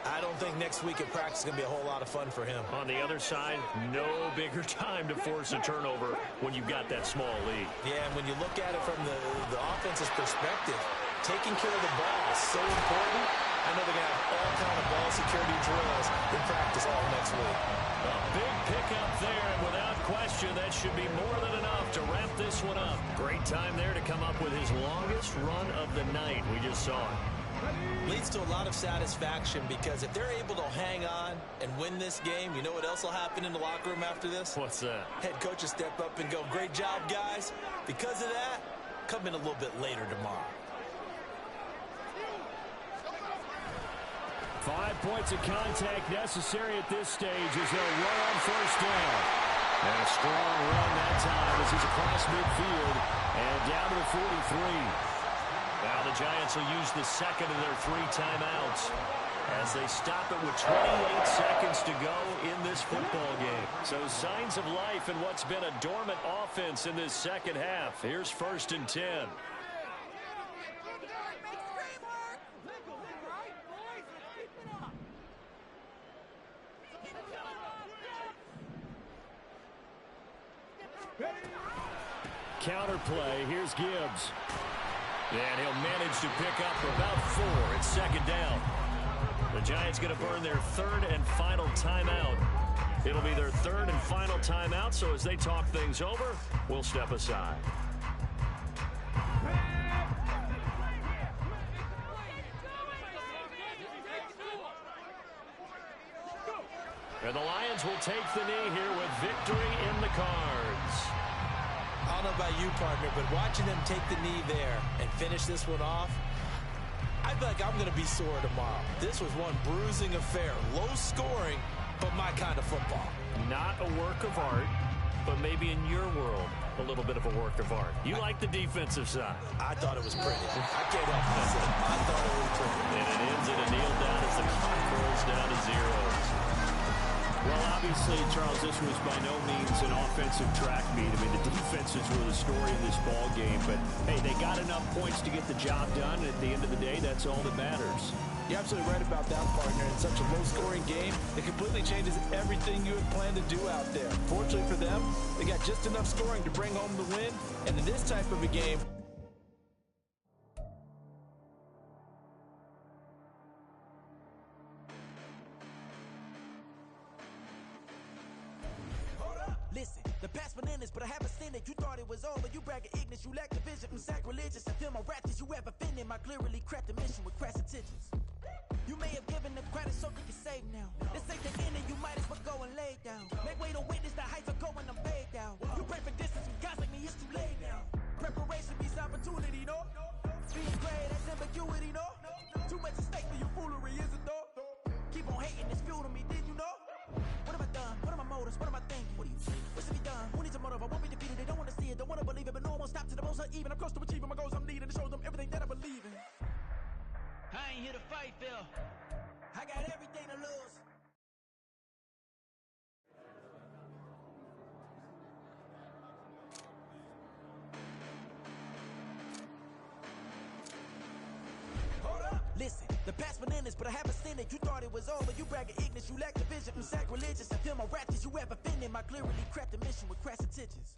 I don't think next week at practice is going to be a whole lot of fun for him. On the other side, no bigger time to force a turnover when you've got that small lead. Yeah, and when you look at it from the offense's perspective, taking care of the ball is so important. I know they're going to have all kind of ball security drills in practice all next week. A big pickup there, and without question, that should be more than enough to wrap this one up. Great time there to come up with his longest run of the night. We just saw it. Leads to a lot of satisfaction because if they're able to hang on and win this game, you know what else will happen in the locker room after this? What's that? Head coach will step up and go, great job, guys. Because of that, come in a little bit later tomorrow. 5 points of contact necessary at this stage as they'll run on 1st down. And a strong run that time as he's across midfield and down to the 43. Now the Giants will use the 2nd of their 3 timeouts as they stop it with 28 seconds to go in this football game. So signs of life in what's been a dormant offense in this second half. Here's 1st and 10. Counter play. Here's Gibbs. And he'll manage to pick up about 4. It's 2nd down. The Giants going to burn their 3rd and final timeout. It'll be their 3rd and final timeout, so as they talk things over, we'll step aside. And the Lions will take the knee here with victory in the cards. I don't know about you, partner, but watching them take the knee there and finish this one off, I feel like I'm going to be sore tomorrow. This was one bruising affair. Low scoring, but my kind of football. Not a work of art, but maybe in your world, a little bit of a work of art. You like the defensive side. I thought it was pretty. I can't help myself. I thought it was pretty. And it ends in a kneel down as the clock rolls down to zeros. Well, obviously, Charles, this was by no means an offensive track meet. I mean, the defenses were the story of this ball game. But, hey, they got enough points to get the job done. And at the end of the day, that's all that matters. You're absolutely right about that, partner. In such a low-scoring game, it completely changes everything you had planned to do out there. Fortunately for them, they got just enough scoring to bring home the win. And in this type of a game, listen, the past bananas, but I haven't seen it. You thought it was over, you bragging ignorance, you lack the vision. I'm sacrilegious, I feel my wrath. You ever offended my clearly crafted mission with crass intentions. You may have given them credit so they can save now. This ain't the end and you might as well go and lay down. Make way to witness the heights are going, I'm paid down. You pray for distance with guys like me, it's too late now. Preparation means opportunity, no? Being great, that's ambiguity, no? Too much at stake for your foolery, is it though? Keep on hating, it's fuel to me, did you know? What have I done? What are my motives? What am I thinking? What do you think? What should be done? Who needs a motive? I won't be defeated. They don't want to see it, don't want to believe it, but no one will stop to the most even. I'm close to achieving my goals. I'm needing to show them everything that I believe in. I ain't here to fight, Phil. I got everything to lose. Listen, the past bananas, but I haven't seen it. You thought it was over, you bragging ignorance, you lack the vision. I'm sacrilegious, I feel my wrath. You ever offended my clearly crafted mission with crass intentions.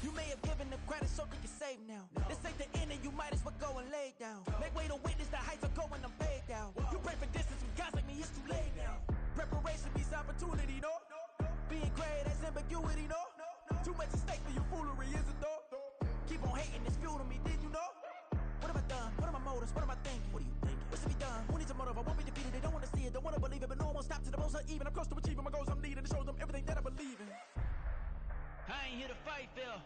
You may have given them credit so they can save now. This ain't the end and you might as well go and lay down. Make way to witness the heights are going, I'm paid down. You pray for distance with guys like me, it's too late now. Preparation means opportunity, no? Being great, that's ambiguity, no? Too much at stake for your foolery, is it though? Keep on hating, it's fuel to me, did you know? What have I done? What are my motives? What am I thinking? What do you think? What should be done? Who needs a motive? I won't be defeated. They don't want to see it, don't want to believe it, but no one will stop to the most even. I'm close to achieving my goals. I'm needing to show them everything that I believe in. I ain't here to fight, Phil.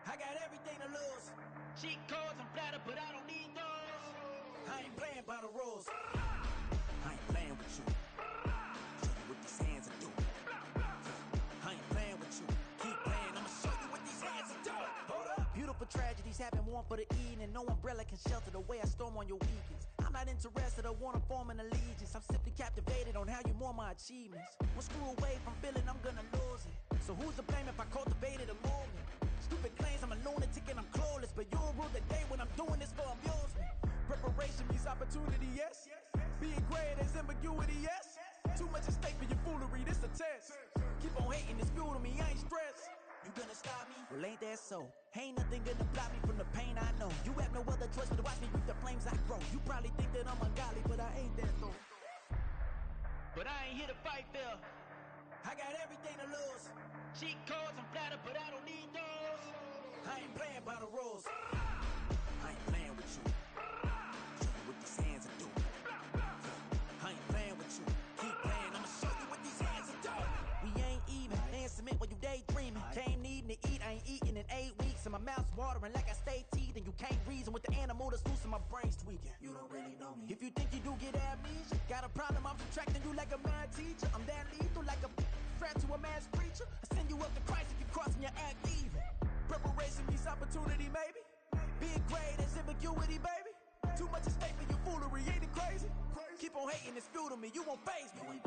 I got everything to lose. Cheat codes, I'm flattered, but I don't need those. I ain't playing by the rules. I ain't playing with you. Show you what these hands are doing. I ain't playing with you. Keep playing, I'ma show you what these hands are doing. Hold up. Beautiful tragedies happen, one for the evening. No umbrella can shelter the way I storm on your weekends. I'm not interested, I wanna form an allegiance. I'm simply captivated on how you mourn my achievements. One screw away from feeling I'm gonna lose it. So who's to blame if I cultivated a movement? Stupid claims I'm a lunatic and I'm clueless, but you'll rule the day when I'm doing this for amusement. Preparation means opportunity, yes. Being great is ambiguity, yes. Too much at stake for your foolery, this a test. Keep on hating, it's fuel to me, I ain't stressed. You gonna stop me? Well, ain't that so? Ain't nothing gonna block me from the pain I know. You have no other choice but to watch me reap the flames I grow. You probably think that I'm ungodly, but I ain't that though. But I ain't here to fight, Phil. I got everything to lose. Cheat codes, I'm flattered, but I don't need those. I ain't playing by the rules. I ain't playing with you. Show you what these hands are doing. I ain't playing with you. Keep playing, I'ma show you what these hands are doing. We ain't even. They submit when you daydreaming. Came needing to eat, I ain't eating in 8 weeks. And my mouth's watering like I stay teething. You can't reason with the animal that's loose and my brain's tweaking. You don't really know me. If you think you do get amnesia, got a problem, I'm subtracting you like a mad teacher. I'm that lethal like a threat to a mass preacher. I send you up to Christ if you crossing your act evil. Preparation means opportunity, maybe. Being great is ambiguity, baby. Too much at stake for your foolery, ain't it crazy? Keep on hating, it's fuel to me, you won't faze me.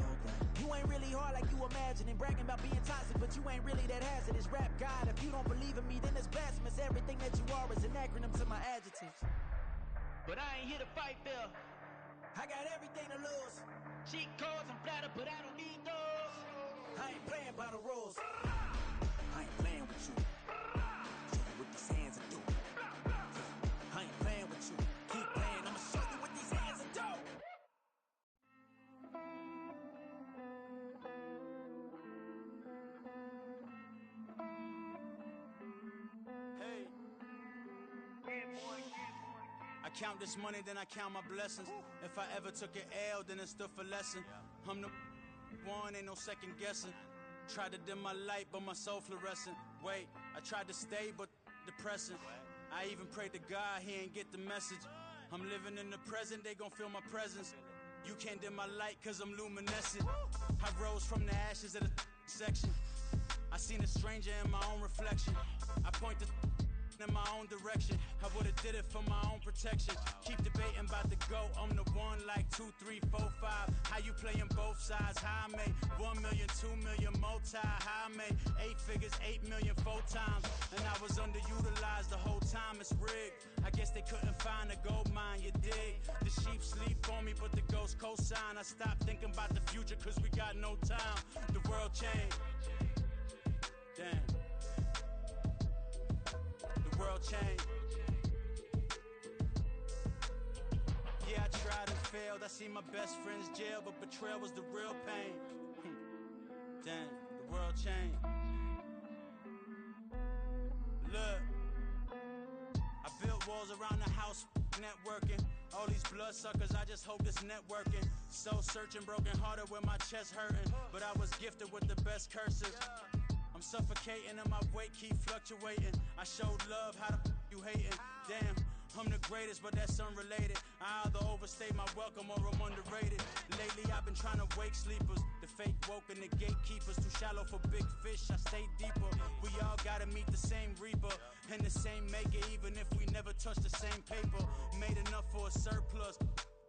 You ain't really hard like you imagine and bragging about being toxic, but you ain't really that hazardous. Rap God, if you don't believe in me, then it's blasphemous. Everything that you are is an acronym to my adjectives. But I ain't here to fight, Phil. I got everything to lose. Cheat codes, I'm flattered, but I don't need those. I ain't playing by the rules. I ain't playing with you. Show you what these hands are doing. I ain't playing with you. Keep playing, I'ma show you what these hands are doing. Hey. I count this money, then I count my blessings. If I ever took an L, then it stood for lesson. I'm the one, ain't no second guessing. Tried to dim my light, but my soul fluorescent. Wait, I tried to stay, but depressing. I even prayed to God, he ain't get the message. I'm living in the present, they gon' feel my presence. You can't dim my light, cause I'm luminescent. I rose from the ashes of the section. I seen a stranger in my own reflection. I point the in my own direction. I would've did it for my own protection. Keep debating about the GOAT. I'm the one like 2, 3, 4, 5. How you playing both sides? How I made 1 million, 2 million, multi. How I made 8 figures, 8 million, 4 times. And I was underutilized the whole time. It's rigged. I guess they couldn't find a gold mine, you dig? The sheep sleep on me, but the ghost cosign. I stopped thinking about the future, cause we got no time. The world changed. Damn. The world changed. Yeah, I tried and failed. I seen my best friends jail, but betrayal was the real pain. Damn, the world changed. Look, I built walls around the house, networking. All these bloodsuckers, I just hope this networking. Soul searching, broken hearted with my chest hurting. But I was gifted with the best curses. I'm suffocating and my weight keep fluctuating. I showed love, how the you hating? Damn, I'm the greatest, but that's unrelated. I either overstay my welcome or I'm underrated. Lately I've been trying to wake sleepers. The fake woke and the gatekeepers. Too shallow for big fish, I stay deeper. We all gotta meet the same reaper and the same maker, even if we never touch the same paper. Made enough for a surplus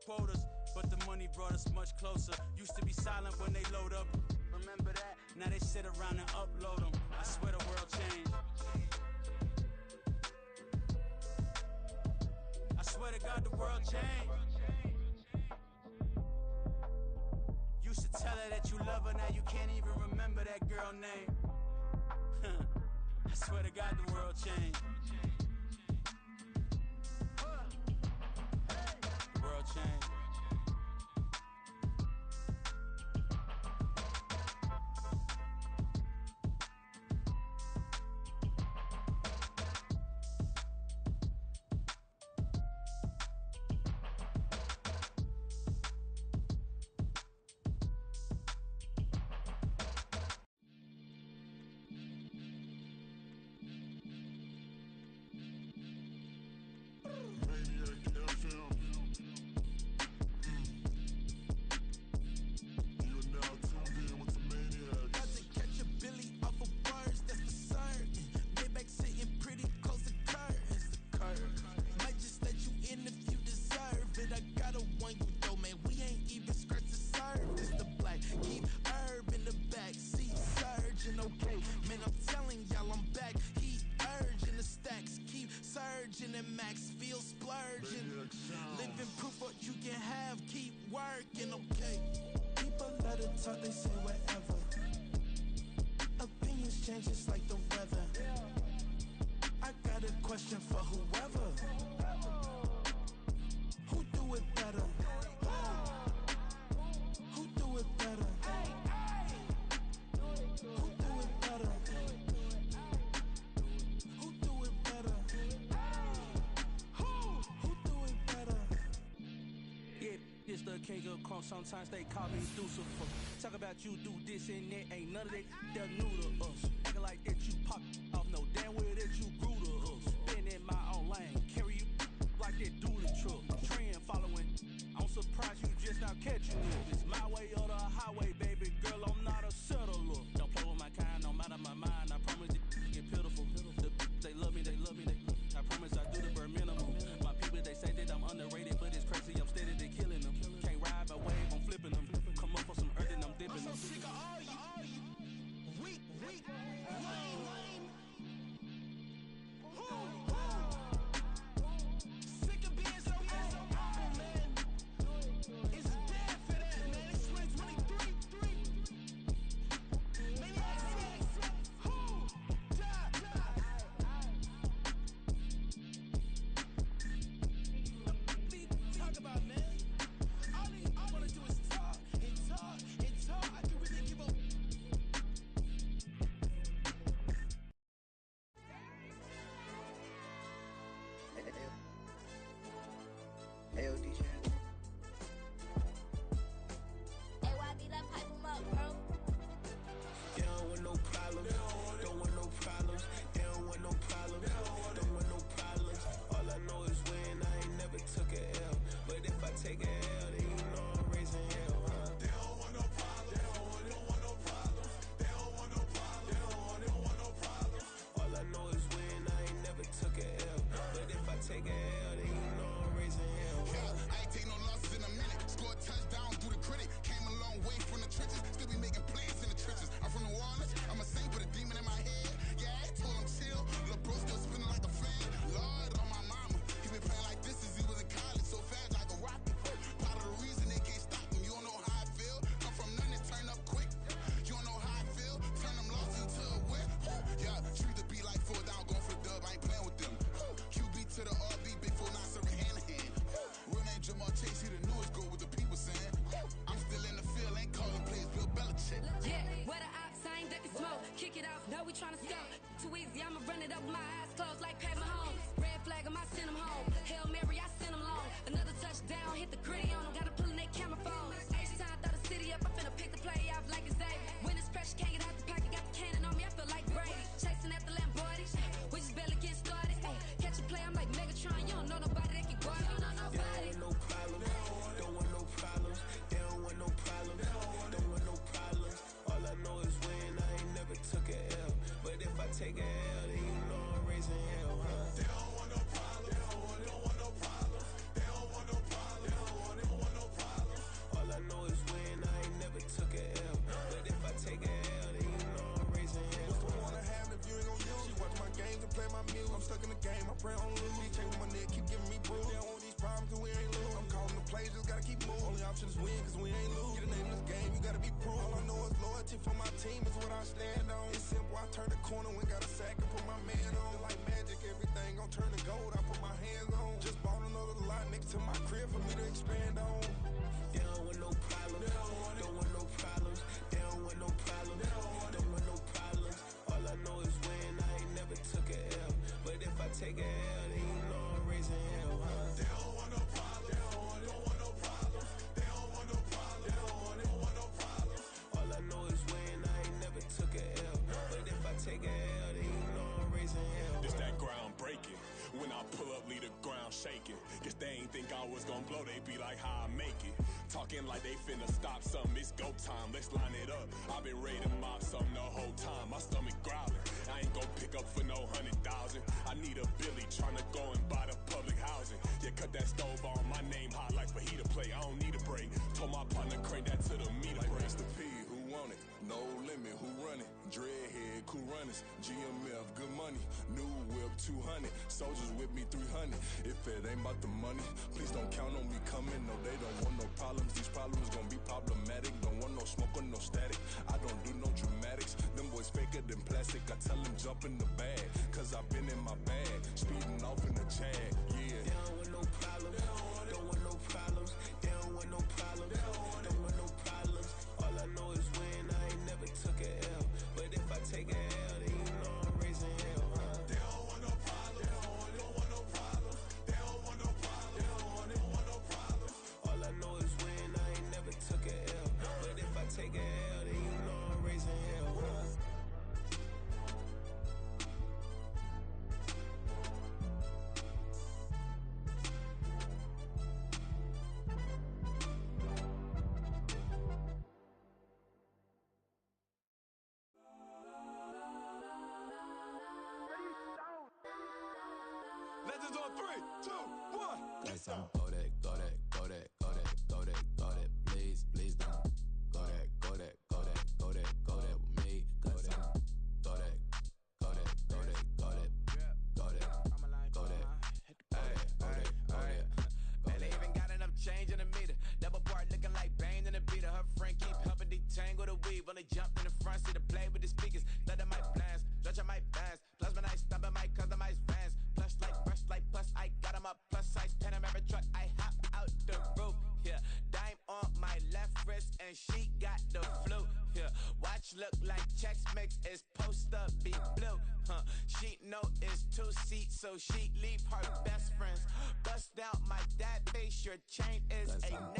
quotas, but the money brought us much closer. Used to be silent when they load up. Remember that? Now they sit around and upload them. I swear the world changed. I swear to God the world changed. Used to tell her that you love her, now you can't even remember that girl name. I swear to God the world changed. The world changed. Talk, they say whatever. Opinions change just like the weather. I got a question for whoever. Who do it better? Who do it better? Who do it better? Who do it better? Who do it better? Yeah, it's the king of crunk. Sometimes they call me Lucifer. Talk about you do this and that. Ain't none of that they're new to us. Acting like that you pop off. No damn well that you grew to us. Been in my own lane. Carry you like that do the truck. Trend following. I'm surprised you just now catching it. It's my way or the highway, baby girl. I'm not a settler. Don't play with my kind. I'm out of my mind. I promise it get pitiful. They love me. I promise I do the bare minimum. My people, they say that I'm underrated, but it's crazy. I'm steady to killing them. Can't ride my wave. I'm flipping them. Come up for some earth and I'm dipping them. I'm so sick of all you weak, lame. Sick of being so humble, man. It's dead for that, man. It's 2020. it off. No, we tryna score. Too easy, I'ma run it up with my eyes closed like Pat Mahomes. Red flag, I send him home. Hail Mary, I send him long. Another touchdown, hit the gritty on him. Gotta pull in that camera phone. H-time, throw the city up. I'm finna pick the play off like it's Xavier. When it's pressure, can't get out the pocket. Got the cannon on me, I feel like Brady. Chasing at the Lamborghini. We just barely getting started. Ay, catch a play, I'm like Megatron. You don't know nobody that can guard me. You don't know nobody. They don't want no problems. Don't want no problems. They don't want no problems. Don't want no problems. All I know is win. I ain't never took a L. But if I take a L, then you know I'm raising hell, huh? They don't want no problems. Don't want no problems. They don't want no problems. Don't want no problems. All I know is win. I ain't never took a L. But if I take a L, then you know I'm raising hell. What's the point of having if you ain't gon' use? She watch my games and play my music. I'm stuck in the game. I pray on lose. He changing my neck, keep giving me bruise. They don't want these problems 'cause we ain't lose. I'm calling the plays, just gotta keep moving. Only option is win 'cause we ain't lose. Get a name in this game, you gotta be proved. All I know is loyalty for my team is what I stand on. It's simple, I turn the corner when got a sack and put my man on. Like magic, everything gon' turn to gold. I put my hands on. Just bought another lot next to my crib for me to expand on. They don't want no problems. Don't want no problems. They don't want no problems. Don't want no problems. All I know is win. I ain't never took a L. But if I take a L, then you know I'm raising hell, huh? They don't want no problems. Don't want no problems. They don't want no problems. Don't want no problems. All I know is win. I ain't never took a L. But if I take a L, then you know I'm raising hell. It's that ground breaking. When I pull up, leave the ground shaking. Guess they ain't think I was gonna blow. They be like, how I make it. Talking like they finna stop something. It's go time. Let's line it up. I've been ready to mob something the whole time. My stomach growling. I ain't gon' pick up for no 100,000. I need a Billy tryna go and buy the public housing. Yeah, cut that stove on. My name hot like fajita play. I don't need a break. Told my partner crank that to the meter break. Mr. P, who want it? No limit, who run it? Dreadhead, cool runners. GMF, good money. New whip, 200. Soldiers with me, 300. If it ain't about the money, please don't count on me coming. No, they don't want no problems. These problems gon' be problematic. Don't want no smoke or no static. I don't do no dramatics. Them boys faker than plastic. I tell them jump in the bag, 'cause I've been in my bag. Speeding off in the Jag, yeah. They don't want no problems. Don't want no problems. They don't want no problems. Don't want no problems. All I know is win. I ain't never took a L. But if I take a L, then you know I'm raising hell, huh? They don't want no problems. Don't want no problems. They don't want no problems. Don't want no problems. All I know is win. I ain't never took a L. But if I take a L, then you know I'm raising hell, huh? Legends on 3, 2, 1. Yes, I'm go that, go that, go that, go that, go that, go that. Please, please don't go that, go that, go that, go that, go that with me. Go that, go that, go that, go that, go that, go that, go that, go that. Man, they even got enough change in the meter. Double part looking like Bane in the beater. Her friend keep helping detangle the weave. Only jumped in the front seat to play with the speakers. Let my plans, stretch on my bands. Plus when I stumble, my customized vans. Plush like fresh like plus I got 'em up. Plus size Panamera truck. I hop out the roof. Yeah, dime on my left wrist and she got the flu. Yeah, watch look like checks mix is post up be blue. She know it's 2 seats, so she leave her best friends. Bust out my dad face. Your chain is a neck.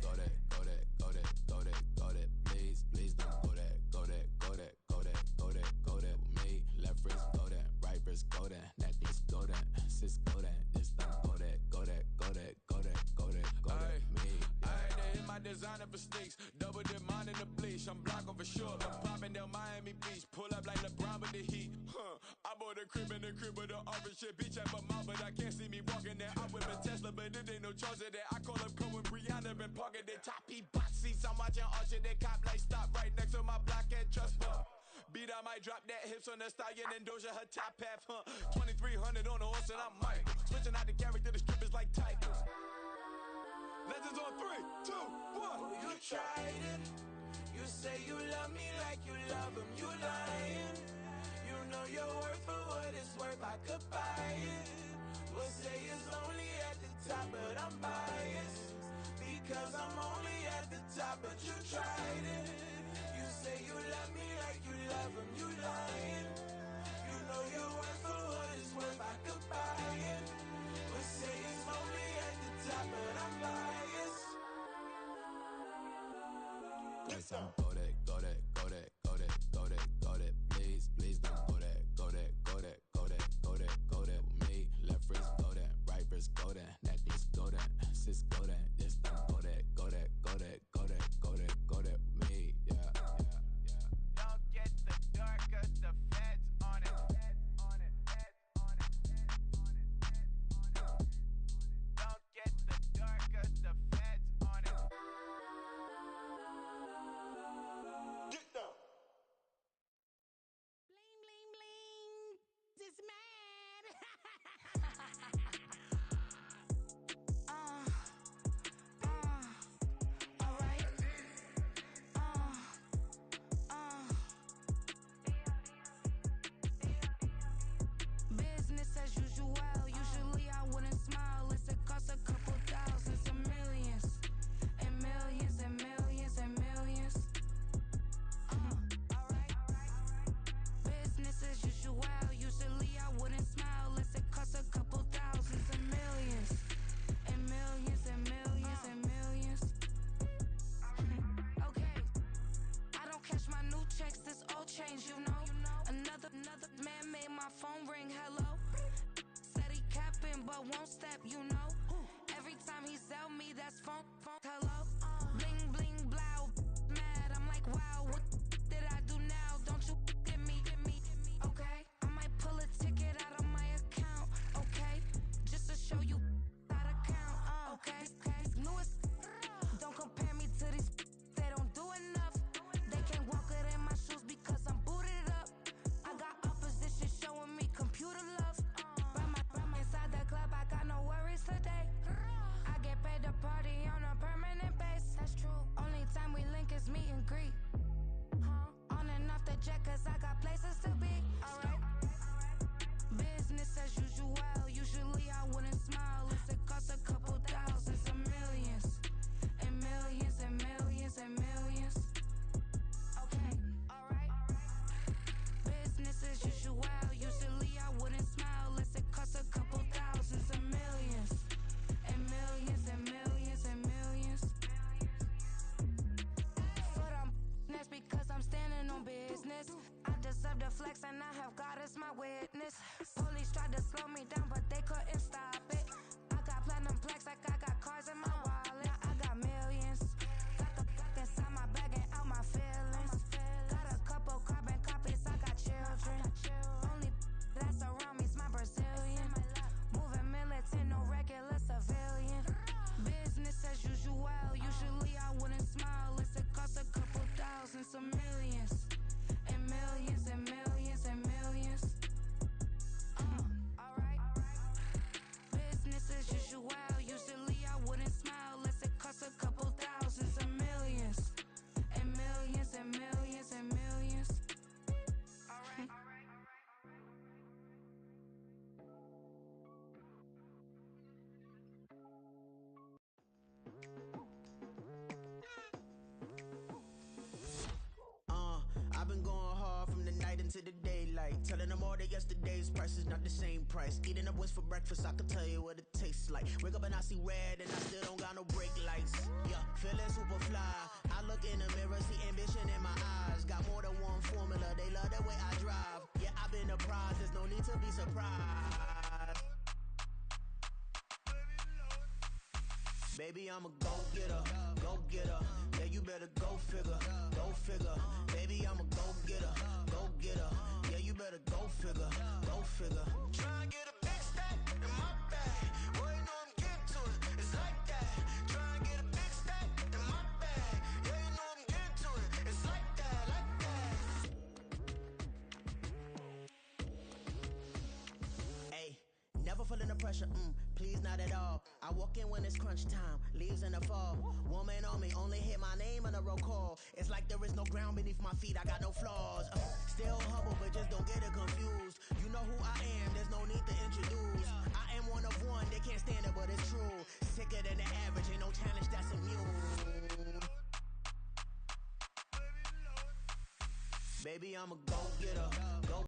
Go that, go that, go that, go that, go that. Please, please don't go that, go that, go that, go that, go that, go that with me. Left wrist go that, right wrist go that, necklace go that, sis go that, this don't go that, go that, go that, go that, go that, go that, me. I had to hit my designer for sneaks. Double dip mine in the bleach. I'm blocking for sure. I'm popping down Miami Beach. Pull up like LeBron with the heat. I bought a crib in the crib with the orange shit. Beach at my mouth, but I can't see me walking there. I whip a Tesla, but it ain't no charge of that. I call up Cohen, Brianna, been parking the top P box seats. I'm watching Usher, they cop like stop right next to my block at Trust Fund. Beat, I might drop that hips on the stallion and Doja her top half, 2300 on the horse and I'm Mike. Switching out the character, the strippers like Tigers. Legends on 3, 2, 1. Oh, you tried it. You say you love me like you love him. You lying. You know your worth for what it's worth. I could buy it. We'll say it's only at the top, but I'm biased. Because I'm only at the top, but you tried it. You say you love me like you love him. You lying. change, you know. Another man made my phone ring, hello. Said he capping, but won't step, you know. Every time he sell me, that's phone, hello. Bling, bling, blow, mad. I'm like, wow, what did I do now? Don't you get me, okay? I might pull a ticket out of my account, okay? Just to show you how to count, okay? Newest, don't compare me to these, they don't do enough. They can't walk it in my shoes because I'm booted up. I got opposition showing me computer love. Right inside the club, I got no worries today. I get paid to party on a permanent base. That's true. Only time we link is meet and greet. On and off the jet, cause I got places to be. Alright. Business as usual. Usually I wouldn't smile. It costs a couple thousands of millions. And millions and millions and millions. Okay, alright. Business as usual. Usually I wouldn't smile. It costs a couple thousands of millions. And millions and millions and millions. Foot on that's because I'm standing on business. I deserve the flex and I have God as my witness. Police tried to slow me down but they couldn't stop it. I got platinum plaques like I got cars in my wallet. I got millions. Got the fuck inside my bag and out my feelings. Got a couple carbon copies, I got children. Only that's around me's my Brazilian. Moving militant, no regular civilian. Business as usual. Usually I wouldn't smile. It costs a couple thousands of millions. And millions and millions and millions. Alright. Business as usual. Usually I wouldn't smile. It costs a couple thousands of millions. And millions and millions and millions. Alright. I've been going hard from the night into the daylight. Telling them all that yesterday's price is not the same price. Eating up wings for breakfast, I can tell you what it tastes like. Wake up and I see red and I still don't got no brake lights. Yeah, feeling super fly. I look in the mirror, see ambition in my eyes. Got more than one formula, they love the way I drive. Yeah, I've been a prize, there's no need to be surprised. Baby, I'm a go-getter, go-getter. Yeah, you better go figure, go figure. Baby, I'm a go-getter, go-getter. Yeah, you better go figure, go figure. Try and get a big stack in my bag. Boy, you know I'm getting to it, it's like that. Try and get a big stack in my bag. Yeah, you know I'm getting to it, it's like that, like that. Hey, never feeling the pressure, please not at all. I walk in when it's crunch time, leaves in the fall. Woman on me, only hit my name on a roll call. It's like there is no ground beneath my feet, I got no flaws. Still humble, but just don't get it confused. You know who I am, there's no need to introduce. I am one of one, they can't stand it, but it's true. Sicker than the average, ain't no challenge that's immune. Baby, I'm a go-getter, go